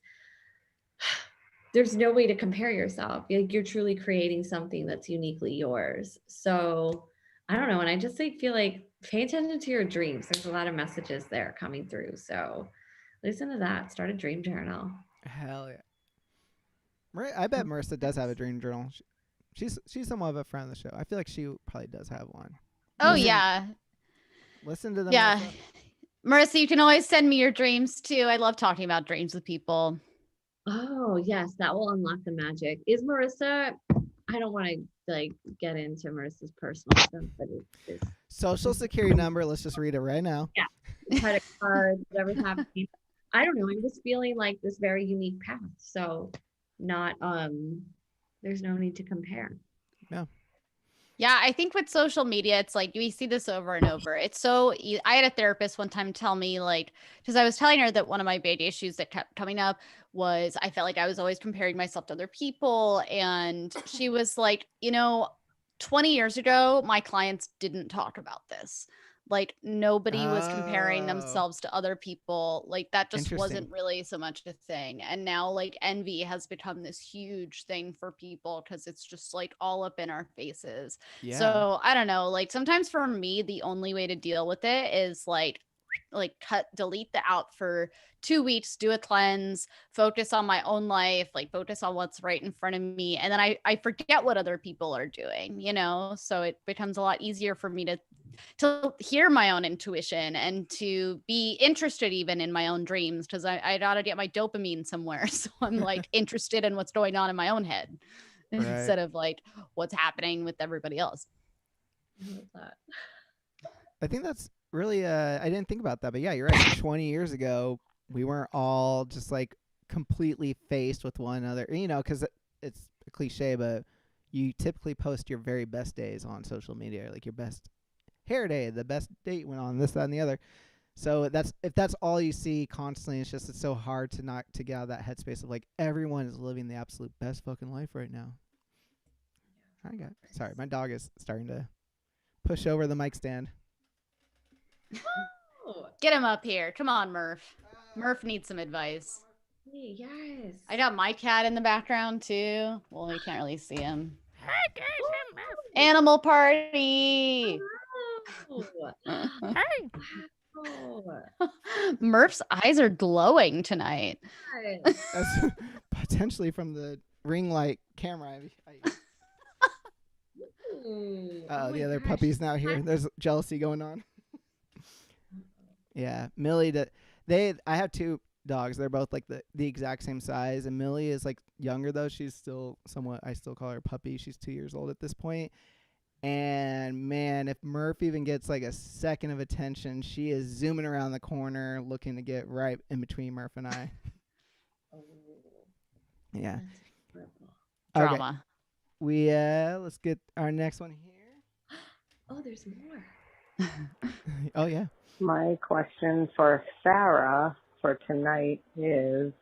there's no way to compare yourself. Like you're truly creating something that's uniquely yours. So I don't know. And I just like feel like pay attention to your dreams. There's a lot of messages there coming through. So listen to that. Start a dream journal. Hell yeah. I bet Marissa does have a dream journal. She's somewhat of a friend of the show. I feel like she probably does have one. Oh, yeah. Listen to them. Yeah. Marissa, you can always send me your dreams too. I love talking about dreams with people. Oh, yes. That will unlock the magic. Is Marissa, I don't want to like get into Marissa's personal stuff, but it's social security number. Let's just read it right now. Yeah. Credit card, whatever's happening. I don't know. I'm just feeling like this very unique path. So not, there's no need to compare. Yeah, I think with social media, it's like we see this over and over. It's so I had a therapist one time tell me, like, because I was telling her that one of my big issues that kept coming up was I felt like I was always comparing myself to other people. And she was like, 20 years ago, my clients didn't talk about this. Like nobody was comparing themselves to other people. Like that just wasn't really so much a thing. And now like envy has become this huge thing for people because it's just like all up in our faces. Yeah. So I don't know. Like sometimes for me, the only way to deal with it is like delete the app for 2 weeks, do a cleanse, focus on my own life, like focus on what's right in front of me. And then I forget what other people are doing, so it becomes a lot easier for me to hear my own intuition and to be interested even in my own dreams because I gotta get my dopamine somewhere. So I'm like interested in what's going on in my own head instead of like what's happening with everybody else. I think that's really I didn't think about that, but yeah, you're right. 20 years ago, we weren't all just like completely faced with one another, because it's a cliche, but you typically post your very best days on social media, like your best hair day, the best date went on, this, that, and the other. So if that's all you see constantly, it's so hard to get out of that headspace of like everyone is living the absolute best fucking life right now. Sorry, my dog is starting to push over the mic stand. Get him up here. Come on, Murph. Murph needs some advice. Yes. I got my cat in the background too. Well, you can't really see him. Hi guys, I'm Murph. Animal party. Hey. Murph's eyes are glowing tonight. That's potentially from the ring light camera. The other puppy's now here. There's jealousy going on. Yeah, Millie. I have 2 dogs. They're both like the exact same size, and Millie is like younger though. She's still somewhat. I still call her a puppy. She's 2 years old at this point. And man, if Murph even gets like a second of attention, she is zooming around the corner looking to get right in between Murph and I. Yeah. That's horrible. Okay. Drama. We let's get our next one here. Oh, there's more. Oh yeah. My question for Sarah for tonight is,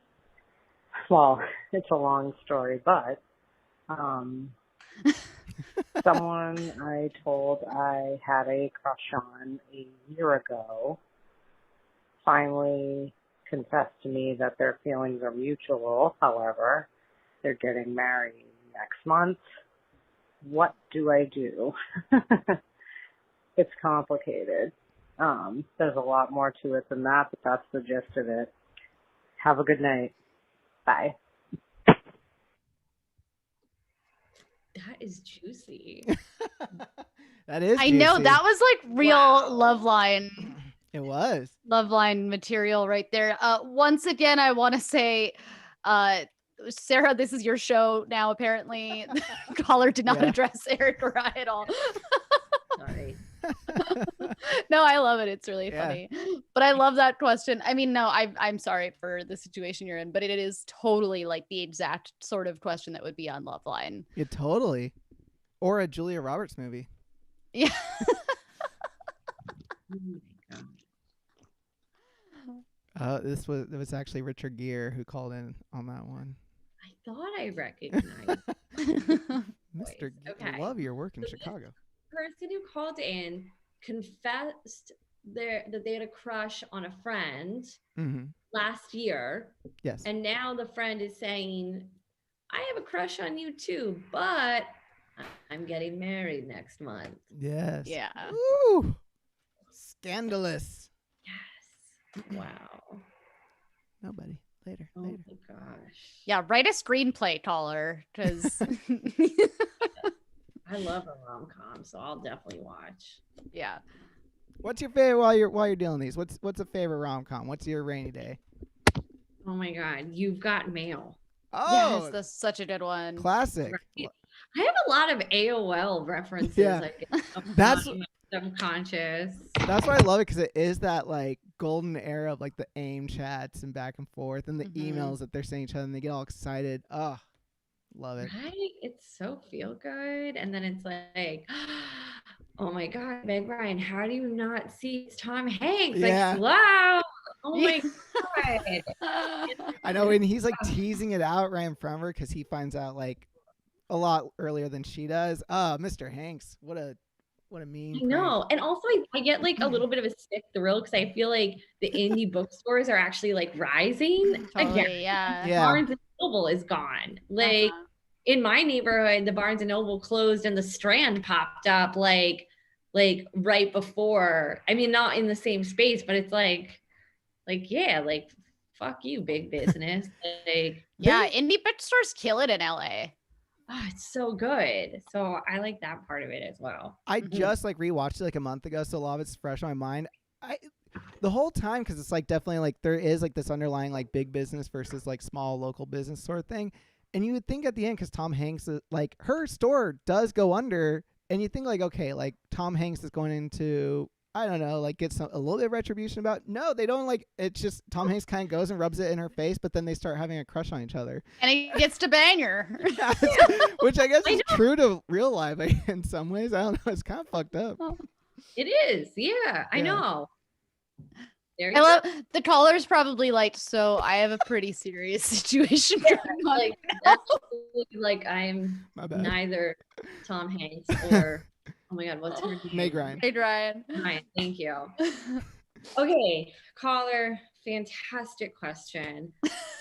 well, it's a long story, but someone I told I had a crush on a year ago finally confessed to me that their feelings are mutual. However, they're getting married next month. What do I do? It's complicated. There's a lot more to it than that, but that's the gist of it. Have a good night. Bye. That is juicy. That is. I know juicy. that was like real Wow. love line material right there. Once again, I want to say, Sarah, this is your show now. Apparently, the caller did not Yeah. address Eric or I at all. Sorry. No, I love it. It's really Yeah. funny. But I love that question. I mean, no, I'm sorry for the situation you're in, but it is totally like the exact sort of question that would be on Loveline. Yeah, totally. Or a Julia Roberts movie. Yeah. Oh my God. It was actually Richard Gere who called in on that one. I thought I recognized Mr. Gere, Okay. I love your work in So Chicago. person who called in confessed that they had a crush on a friend Mm-hmm. last year, Yes. and now the friend is saying, I have a crush on you too, but I'm getting married next month. Yes. Yeah. Ooh. Scandalous. Yes. Wow. Nobody. Later. Oh Later. my gosh. Yeah, write a screenplay, caller, because I love a rom-com, so I'll definitely watch. yeah. What's your favorite while you're dealing these? What's a favorite rom-com? What's your rainy day? Oh my God, You've Got Mail. Oh, Yes, that's such a good one. classic. Right. I have a lot of AOL references. Yeah. Like That's subconscious. That's why I love it, because it is that like golden era of like the AIM chats and back and forth and the emails that they're saying each other and they get all excited. Oh, love it. Right? It's so feel good. And then it's like, oh my God, Meg Ryan, how do you not see it's Tom Hanks? Yeah. Like, wow. Oh my God. I know, and he's like teasing it out right in front of her because he finds out like a lot earlier than she does. Mr. Hanks, what a mean. I know. And also I get like a little bit of a sick thrill because I feel like the indie bookstores are actually like rising Totally, again. Yeah. Barnes and Noble is gone. Like in my neighborhood, the Barnes and Noble closed and the Strand popped up like right before. I mean, not in the same space, but it's like yeah, like fuck you, big business. Like Yeah, indie bookstores kill it in LA. oh, it's so good. So I like that part of it as well. I just like rewatched it like a month ago, so a lot of it's fresh on my mind. The whole time, because it's like definitely like there is like this underlying like big business versus like small local business sort of thing, and you would think at the end, because Tom Hanks like her store does go under, and you think like, okay, like Tom Hanks is going into, I don't know, like get a little bit of retribution about. No, they don't. Like, it's just Tom Hanks kind of goes and rubs it in her face, but then they start having a crush on each other. And he gets to bang her. Which I guess is true to real life in some ways. I don't know. It's kind of fucked up. It is. Yeah, I know. There you I go. love the caller's probably like, so I have a pretty serious situation going on. Like that's like I'm My bad. neither Tom Hanks or oh my God, what's her name? Meg Ryan. Hey, Ryan. Ryan, thank you. Okay, caller, fantastic question.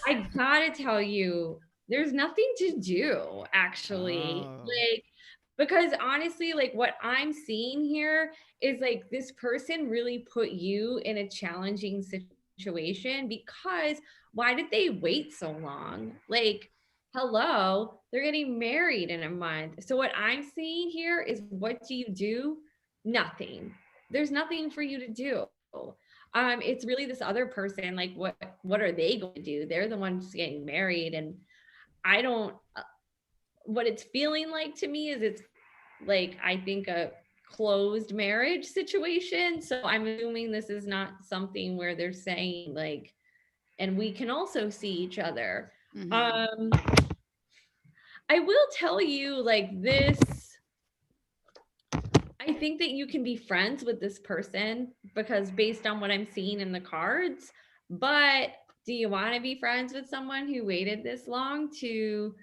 I gotta tell you, there's nothing to do actually. Oh. Like, because honestly, like what I'm seeing here is like this person really put you in a challenging situation because why did they wait so long? Like, hello, they're getting married in a month. So what I'm seeing here is what do you do? Nothing. There's nothing for you to do. It's really this other person, like what are they going to do? They're the ones getting married, and I don't what it's feeling like to me is it's like I think a closed marriage situation. So I'm assuming this is not something where they're saying like, and we can also see each other. I will tell you, like, this, I think that you can be friends with this person because based on what I'm seeing in the cards, but do you want to be friends with someone who waited this long to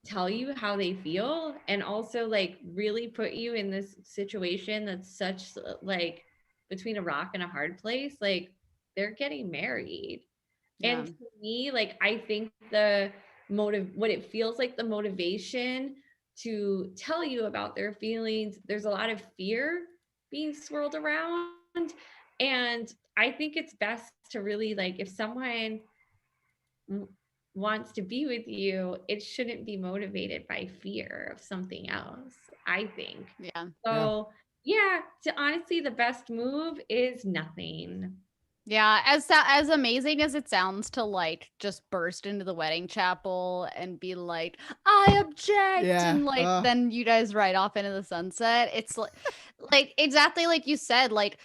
tell you how they feel and also like really put you in this situation that's such like between a rock and a hard place? Like, they're getting married. Yeah. And to me, like, I think the what it feels like, the motivation to tell you about their feelings, there's a lot of fear being swirled around. And I think it's best to really, like, if someone wants to be with you, it shouldn't be motivated by fear of something else, I think. Yeah. So, yeah, to honestly, the best move is nothing. Yeah, as amazing as it sounds to like just burst into the wedding chapel and be like, "I object," Yeah. and like then you guys ride off into the sunset. It's like exactly like you said, like,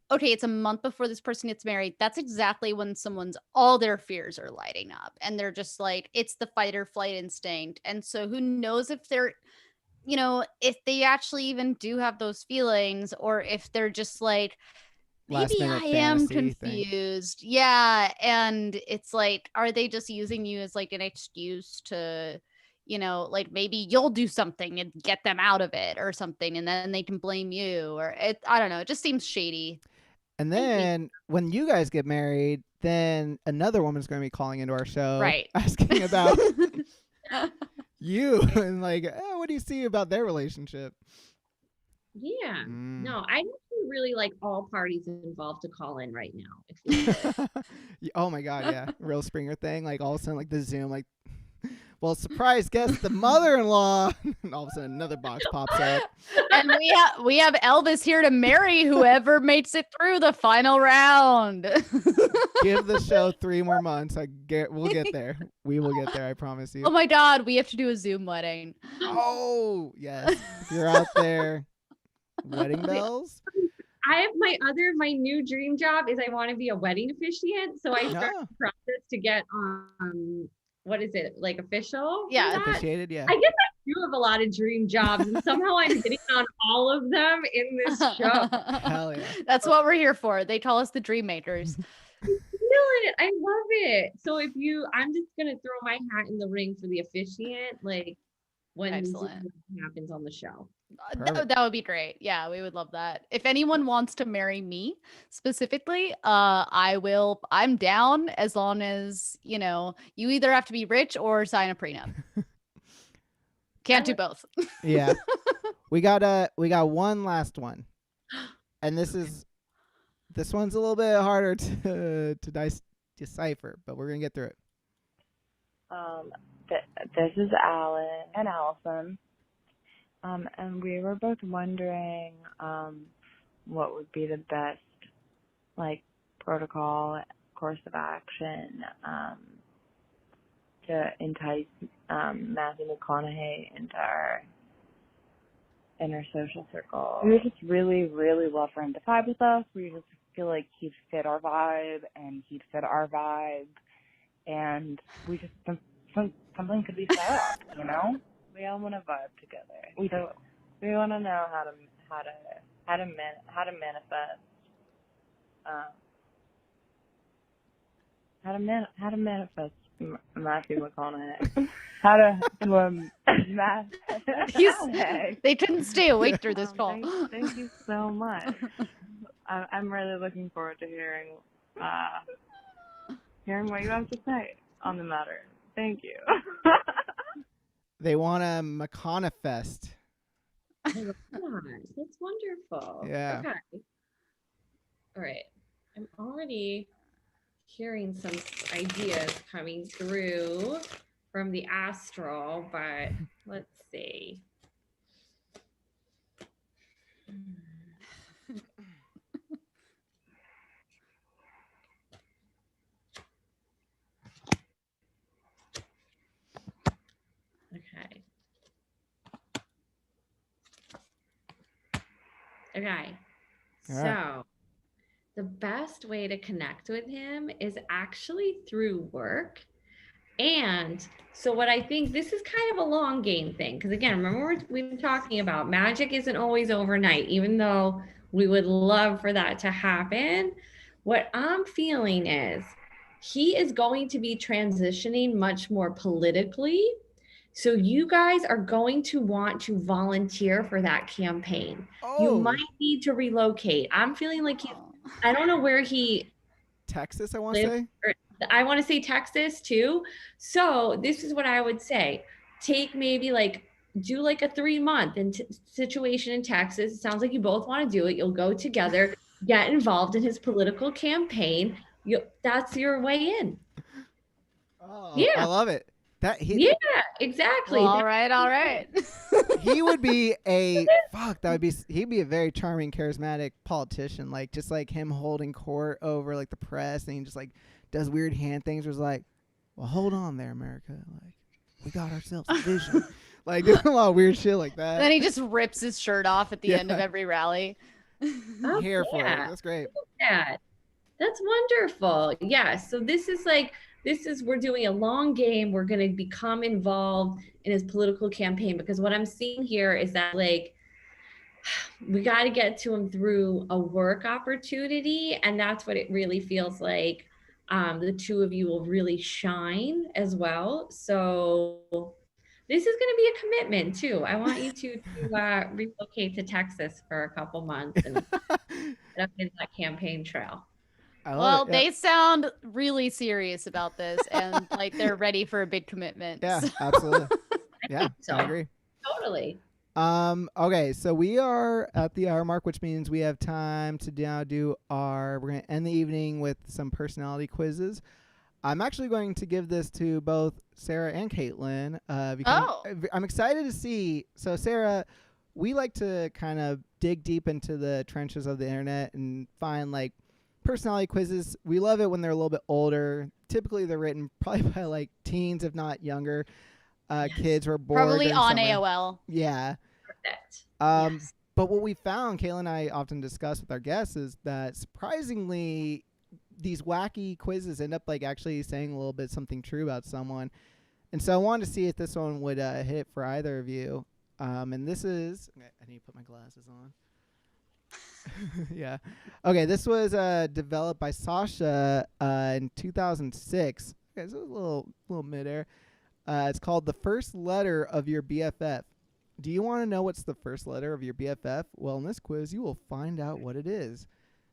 okay, it's a month before this person gets married. That's exactly when someone's all their fears are lighting up, and they're just like, it's the fight or flight instinct. And so who knows if they're, if they actually even do have those feelings, or if they're just like, Last maybe minute I am fantasy thing. confused. Yeah. And it's like, are they just using you as like an excuse to, like maybe you'll do something and get them out of it or something, and then they can blame you, or I don't know. It just seems shady. And then when you guys get married, then another woman's going to be calling into our show, Right. asking about you and like, oh, what do you see about their relationship? Yeah. No, I don't really like all parties involved to call in right now. If we could. Oh my God, yeah, real Springer thing. Like all of a sudden, like the Zoom, like, well, surprise guest, the mother-in-law, and all of a sudden another box pops up. And we have Elvis here to marry whoever makes it through the final round. Give the show 3 more months. We'll get there. We will get there. I promise you. Oh my God, we have to do a Zoom wedding. Oh yes, if you're out there, wedding bells. I have my new dream job is I want to be a wedding officiant. So I started the process to get what is it, like official? Yeah, officiated. Yeah. I guess I do have a lot of dream jobs, and somehow I'm hitting on all of them in this show. Hell yeah. That's what we're here for. They call us the dream makers. Feeling it. I love it. So I'm just gonna throw my hat in the ring for the officiant, like when Excellent. happens on the show. That would be great. Yeah, we would love that. If anyone wants to marry me specifically, I'm down, as long as, you either have to be rich or sign a prenup. Can't do both. Yeah. We got one last one. And this one's a little bit harder to decipher, but we're going to get through it. This is Alan and Allison. And we were both wondering what would be the best, like, protocol, course of action to entice Matthew McConaughey into our inner social circle. We would just really, really love for him to vibe with us. We just feel like he'd fit our vibe, and he'd fit our vibe, and we just something could be set up, you know? We all want to vibe together. We want to know how to manifest. How to manifest Matthew McConaughey. They couldn't stay awake through this call. Thank you so much. I'm really looking forward to hearing what you have to say on the matter. Thank you. They want a McConaughey-fest. Oh my gosh, that's wonderful. Yeah. Okay. All right. I'm already hearing some ideas coming through from the astral, but let's see. Okay. So the best way to connect with him is actually through work. And so what I think, this is kind of a long game thing, because again, remember we've been talking about magic isn't always overnight, even though we would love for that to happen. What I'm feeling is he is going to be transitioning much more politically. So you guys are going to want to volunteer for that campaign. You Oh, might need to relocate. I'm feeling like I don't know where he Texas, I want to lives, say. or I want to say Texas too. So this is what I would say. Take maybe like, do like a 3-month situation in Texas. It sounds like you both want to do it. You'll go together, get involved in his political campaign. That's your way in. Oh, I Yeah. love it. Yeah, exactly. Well, all right. He would be he'd be a very charming, charismatic politician. Like just like him holding court over like the press, and he just like does weird hand things. Was like, well, hold on there, America. Like we got ourselves a vision. Like doing a lot of weird shit like that. Then he just rips his shirt off at the end of every rally. Oh, Here for it. yeah. That's great. That's wonderful. Yeah. So we're doing a long game. We're going to become involved in his political campaign, because what I'm seeing here is that like we got to get to him through a work opportunity, and that's what it really feels like. The two of you will really shine as well. So this is going to be a commitment too. I want you to relocate to Texas for a couple months and get up in that campaign trail. Well, they sound really serious about this, and like they're ready for a big commitment. Yeah, so. absolutely. Yeah, so. I agree. Totally. Okay, so we are at the hour mark, which means we have time to now we're going to end the evening with some personality quizzes. I'm actually going to give this to both Sarah and Caitlin. Because I'm excited to see. So Sarah, we like to kind of dig deep into the trenches of the internet and find like personality quizzes. We love it when they're a little bit older. Typically they're written probably by like teens, if not younger. Kids were bored. Probably on summer. AOL. Yeah. Perfect. Yes. But what we found, Kayla and I often discuss with our guests, is that surprisingly, these wacky quizzes end up like actually saying a little bit something true about someone. And so I wanted to see if this one would hit for either of you. And this is, I need to put my glasses on. Yeah. Okay, this was developed by Sasha in 2006. Okay, so it's a little mid-air. It's called The First Letter of Your BFF. Do you want to know what's the first letter of your BFF? Well, in this quiz, you will find out what it is.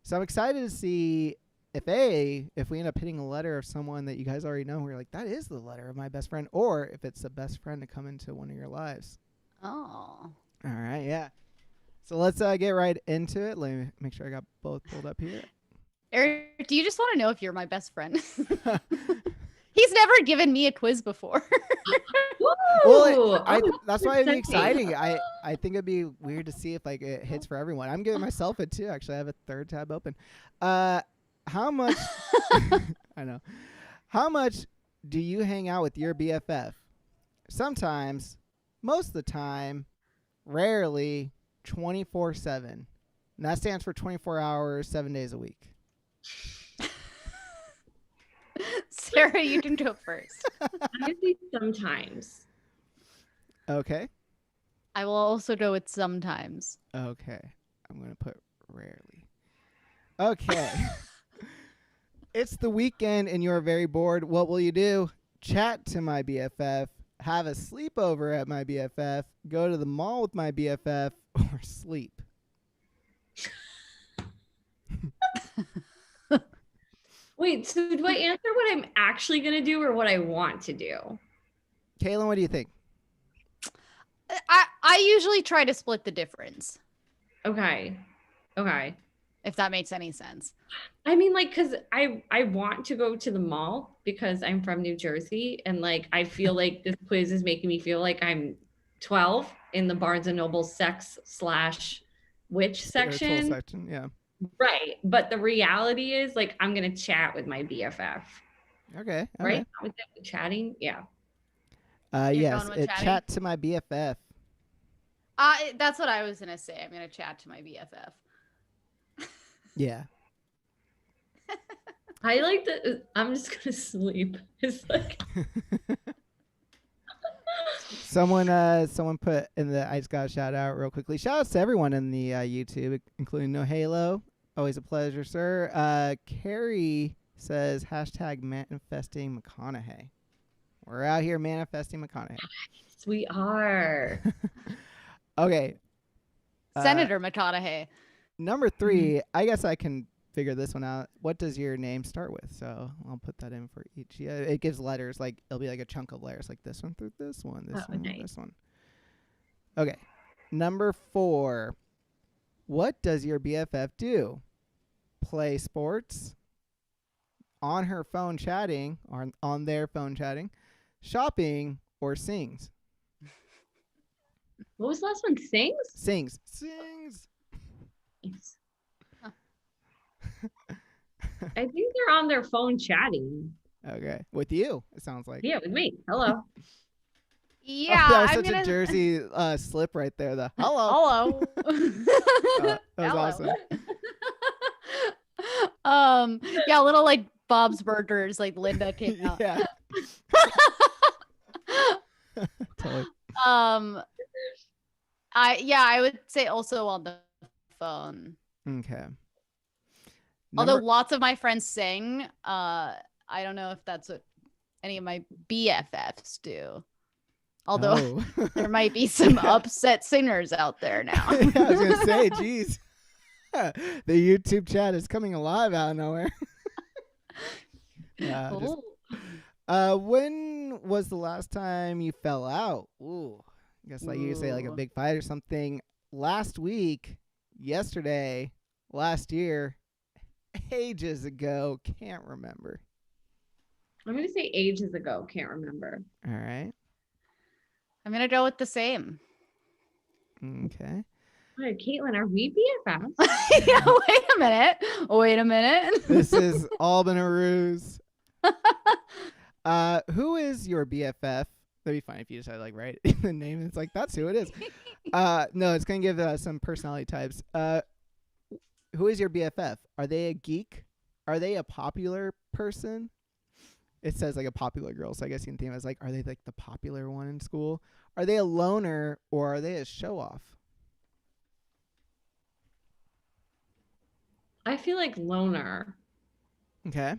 So I'm excited to see if we end up hitting a letter of someone that you guys already know, we're like, that is the letter of my best friend, or if it's the best friend to come into one of your lives. Oh. All right, yeah. So let's get right into it. Let me make sure I got both pulled up here. Eric, do you just want to know if you're my best friend? He's never given me a quiz before. Well, that's why it'd be exciting. I think it'd be weird to see if like it hits for everyone. I'm giving myself it too. Actually, I have a third tab open. How much? I know. How much do you hang out with your BFF? Sometimes, most of the time, rarely, 24/7. And that stands for 24 hours, 7 days a week. Sarah, you can go first. I think sometimes. Okay. I will also go with sometimes. Okay. I'm going to put rarely. Okay. It's the weekend and you're very bored. What will you do? Chat to my BFF, have a sleepover at my BFF, go to the mall with my BFF, or sleep. Wait, so do I answer what I'm actually going to do or what I want to do? Kaylin, what do you think? I usually try to split the difference. Okay. If that makes any sense. I mean, like, because I want to go to the mall because I'm from New Jersey. And like, I feel like this quiz is making me feel like I'm 12 in the Barnes & Noble sex/witch section. Yeah. Right. But the reality is, like, I'm going to chat with my BFF. Okay. Right? With chatting? Yeah. Yes. Chat to my BFF. That's what I was going to say. I'm going to chat to my BFF. Yeah. I like that. I'm just gonna sleep. It's like Someone put in the. I just got a shout out real quickly. Shout outs to everyone in the YouTube, including No Halo. Always a pleasure, sir. Carrie says hashtag manifesting McConaughey. We're out here manifesting McConaughey. yes, we are. Okay. Senator McConaughey. Number 3. I guess I can figure this one out. What does your name start with? So I'll put that in for each. Yeah, it gives letters. Like it'll be like a chunk of letters, like this one through this one, this one, nice. this one. Okay. Number 4. What does your BFF do? Play sports? On her phone chatting, or on their phone chatting? Shopping, or sings? What was the last one? Sings? Sings. Sings. Yes. I think they're on their phone chatting. Okay. With you, it sounds like. Yeah, with me. Hello. Yeah, Oh, that was I'm such gonna... a Jersey slip right there. The hello. Hello. That was awesome. Yeah, little like Bob's Burgers, like Linda came out. Yeah. Totally. I would say also on the phone. Okay. Although lots of my friends sing, I don't know if that's what any of my BFFs do. Although there might be some upset singers out there now. Yeah, I was gonna say, geez, the YouTube chat is coming alive out of nowhere. When was the last time you fell out? Ooh, I guess like you could say like a big fight or something. Last week, yesterday, last year, ages ago, can't remember. I'm going to say ages ago. Can't remember. All right. I'm going to go with the same. Okay. Right, Caitlin, are we BFFs? Yeah, wait a minute. This is all been a ruse. Who is your BFF? That'd be fine if you just had like write the name. It's like that's who it is. No, it's gonna give some personality types. Who is your BFF? Are they a geek? Are they a popular person? It says like a popular girl, so I guess you can think of it as like, are they like the popular one in school? Are they a loner or are they a show off? I feel like loner. Okay.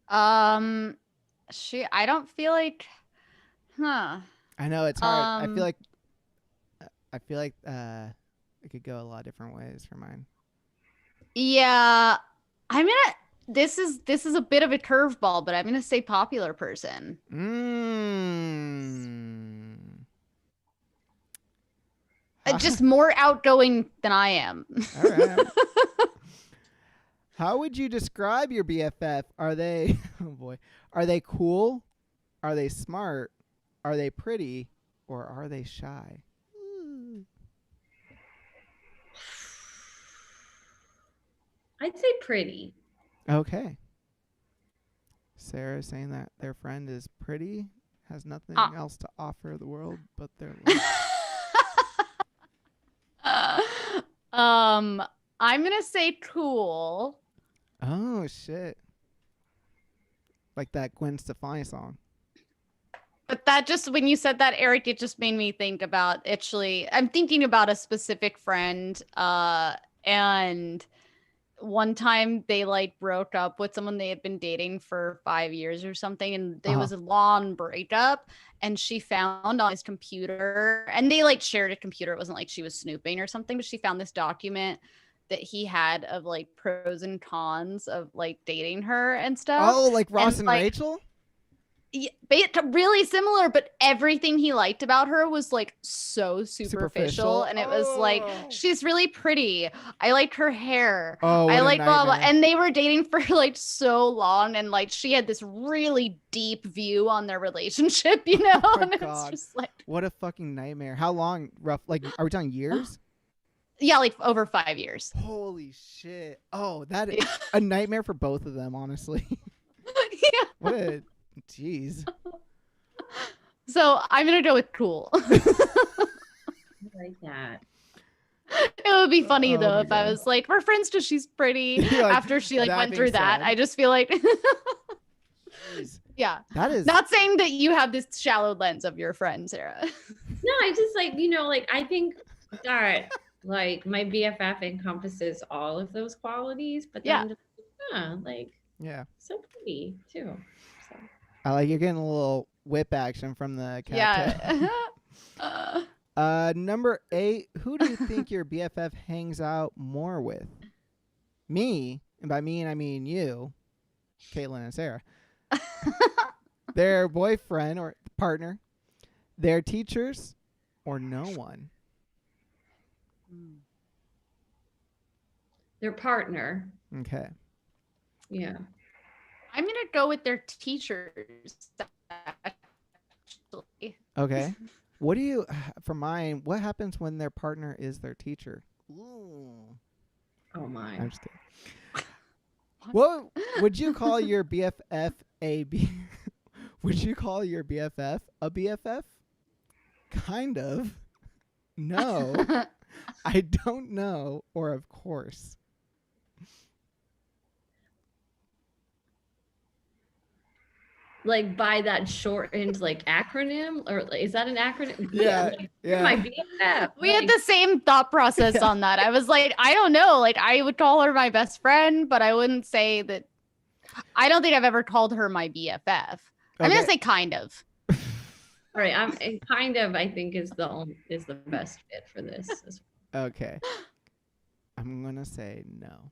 I don't feel like, I know it's hard. I feel like it could go a lot of different ways for mine. Yeah, this is a bit of a curveball, but I'm gonna say popular person. Just more outgoing than I am. All right. How would you describe your BFF? Are they, oh boy, are they cool? Are they smart? Are they pretty? Or are they shy? I'd say pretty. Okay. Sarah saying that their friend is pretty, has nothing else to offer the world but their love. I'm gonna say cool. Oh shit! Like that Gwen Stefani song. But that just, when you said that, Eric, it just made me think about, actually, I'm thinking about a specific friend, and one time they like broke up with someone they had been dating for 5 years or something, and there was a long breakup, and she found on his computer, and they like shared a computer. It wasn't like she was snooping or something, but she found this document that he had of like pros and cons of like dating her and stuff. Oh, like Ross and Rachel? Yeah, really similar, but everything he liked about her was like so superficial. And it was like, she's really pretty. I like her hair. I like blah blah. And they were dating for like so long, and like she had this really deep view on their relationship, you know? Oh my and God. it's just like, what a fucking nightmare. How long? Rough? Like, are we talking years? Yeah, like over 5 years. Holy shit! Oh, that is a nightmare for both of them, honestly. Yeah. What a jeez. So I'm gonna go with cool. I like that. It would be funny Oh though my if I God. was like, we're friends because she's pretty. You're like, After she like that went being through that, said- I just feel like, Jeez. yeah. That is Not saying that you have this shallow lens of your friend, Sarah. No, I just like, like I think that like my BFF encompasses all of those qualities, but then Yeah. I'm just like yeah. so pretty too. So I like you're getting a little whip action from the cattail. Yeah. Number 8, who do you think your BFF hangs out more with? Me, and by me I mean you, Caitlin and Sarah. Their boyfriend or partner, their teachers, or no one. their partner. Okay. Yeah. I'm gonna go with their teachers. Actually. Okay. What do you, for mine, what happens when their partner is their teacher? Ooh. Oh my. I'm just kidding. What would you call your BFF a B? Would you call your BFF a BFF? Kind of. No. I don't know. Or of course. Like by that shortened like acronym, or like, is that an acronym? Yeah, like, yeah. My BFF. We had like, the same thought process Yeah. on that. I was like, I don't know. Like, I would call her my best friend, but I wouldn't say that. I don't think I've ever called her my BFF. I'm gonna Okay. say kind of. all right. And kind of I think is the best fit for this. Okay. I'm going to say no.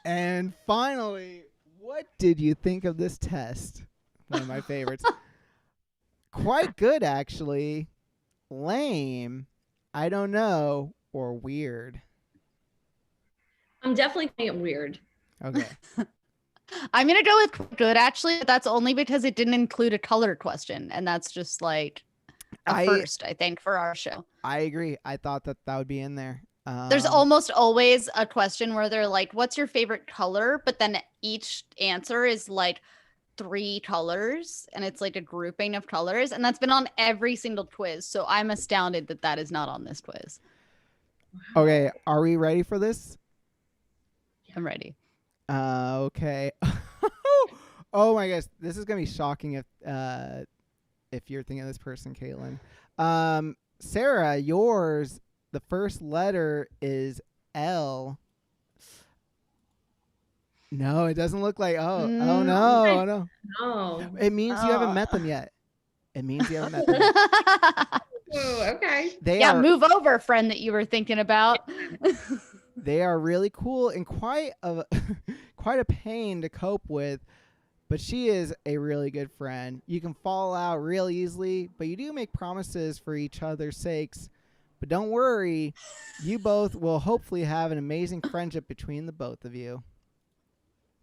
And finally, what did you think of this test? One of my favorites. Quite good, actually. Lame. I don't know. Or weird. I'm definitely saying it weird. Okay. I'm gonna go with good actually, but that's only because it didn't include a color question, and that's just like a first, I think, for our show. I agree. I thought that would be in there. There's almost always a question where they're like, "What's your favorite color?" But then each answer is like 3 colors, and it's like a grouping of colors, and that's been on every single quiz. So I'm astounded that that is not on this quiz. Okay. Are we ready for this? I'm ready. Okay. Oh my gosh, this is gonna be shocking if you're thinking of this person, Caitlin. Sarah, yours, the first letter is L. No, it doesn't look like. Oh no, oh no. Oh. It means you haven't Oh. met them yet. It means you haven't met them yet. Ooh, okay. They Yeah, are move over, friend that you were thinking about. they are really cool and quite a pain to cope with, but she is a really good friend. You can fall out real easily, but you do make promises for each other's sakes. But don't worry, you both will hopefully have an amazing friendship between the both of you.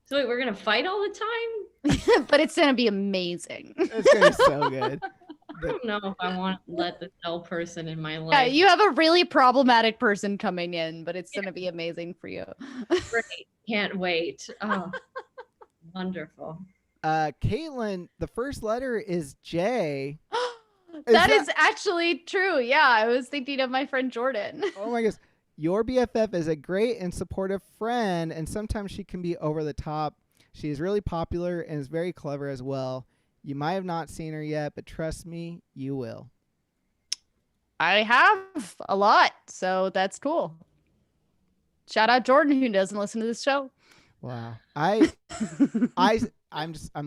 So wait, we're gonna fight all the time? But it's gonna be amazing. It's gonna be so good. I don't know if I want to let this L person in my Yeah, life. you have a really problematic person coming in, but it's gonna be amazing for you. Great. Can't wait. Oh, wonderful. Caitlin, the first letter is J. That is actually true. Yeah, I was thinking of my friend Jordan. Oh my gosh. Your BFF is a great and supportive friend, and sometimes she can be over the top. She is really popular and is very clever as well. You might have not seen her yet, but trust me, you will. I have a lot, so that's cool. Shout out Jordan, who doesn't listen to this show. Wow. I'm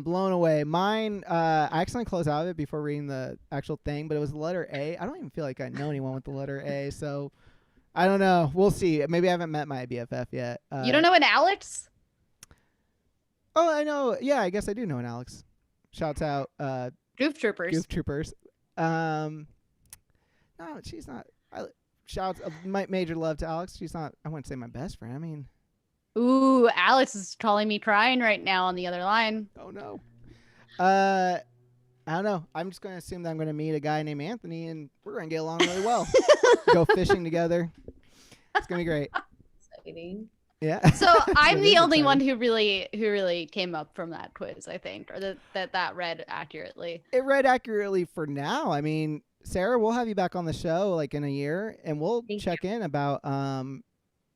blown away. Mine, I accidentally closed out of it before reading the actual thing, but it was the letter A. I don't even feel like I know anyone with the letter A, so I don't know. We'll see. Maybe I haven't met my BFF yet. You don't know an Alex? Oh, I know. Yeah, I guess I do know an Alex. Shouts out Goof Troopers. Goof Troopers. No, she's not. Shouts my major love to Alex. She's not, I wouldn't say my best friend. I mean, Ooh, Alex is calling me crying right now on the other line. oh no. I don't know. I'm just going to assume that I'm going to meet a guy named Anthony and we're going to get along really well. Go fishing together. It's going to be great. Exciting. Yeah. So I'm It the is only one exciting. who really came up from that quiz, I think, or that read accurately. It read accurately for now. I mean, Sarah, we'll have you back on the show like in a year, and we'll Thank check in about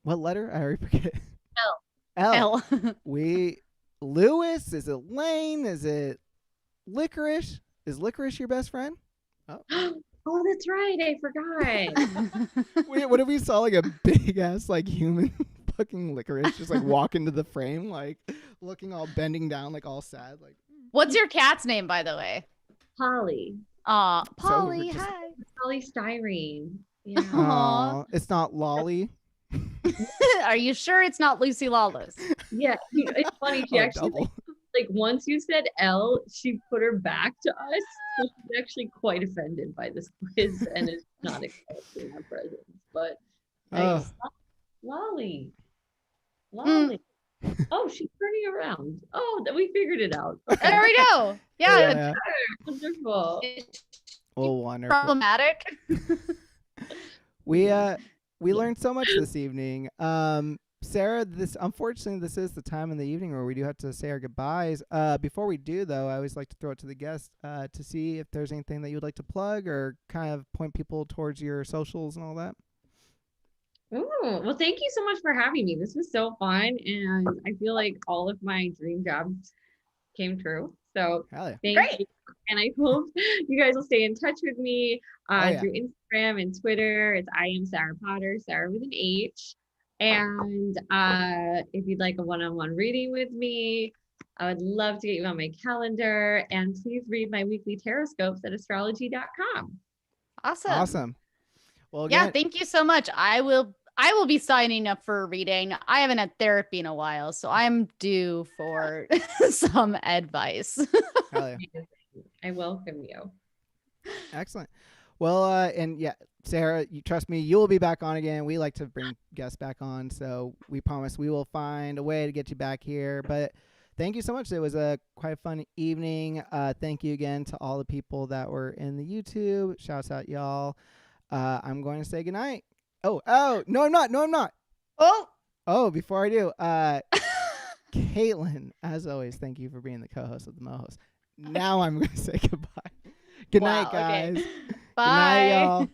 what letter? I already forget. L. L. L. Lewis? Is it Lane? Is it Licorice? Is Licorice your best friend? Oh, Oh, that's right. I forgot. wait, what if we saw like a big ass like human fucking Licorice just like walk into the frame, like looking all bending down, like all sad, like. What's your cat's name, by the way? Polly. Polly, just- hi. Polystyrene. Yeah. Aw, it's not Lolly. Are you sure it's not Lucy Lawless? Yeah. It's funny. She Oh, actually double. like once you said L, she put her back to us. So she's actually quite offended by this quiz and is not accepting our presence. But Oh. nice. Lolly. Lolly. Oh, she's turning around. Oh, we figured it out. Okay. There we go. Yeah, Yeah. Wonderful. it's Oh, wonderful. problematic. We learned so much this evening. Sarah, unfortunately this is the time in the evening where we do have to say our goodbyes. Before we do though, I always like to throw it to the guests to see if there's anything that you would like to plug or kind of point people towards your socials and all that. Oh, well, thank you so much for having me. This was so fun, and I feel like all of my dream jobs came true. So Hell yeah. thank you. And I hope you guys will stay in touch with me yeah. through Instagram and Twitter. It's I am Sarah Potter, Sarah with an H. And if you'd like a one-on-one reading with me, I would love to get you on my calendar. And please read my weekly taroscopes at astrology.com. Awesome. Well, Yeah, again, thank you so much. I will be signing up for a reading. I haven't had therapy in a while, so I'm due for some advice. hell yeah. I welcome you. Excellent. Well, and yeah, Sarah, you trust me, you will be back on again. We like to bring guests back on, so we promise we will find a way to get you back here. But thank you so much. It was a quite fun evening. Thank you again to all the people that were in the YouTube. Shouts out, y'all. I'm going to say goodnight. Oh, no, I'm not. Oh, before I do, Caitlin, as always, thank you for being the co-host of the Mo-host. Now I'm going to say goodbye. Good night, Wow, guys. okay. Good night, Bye. y'all.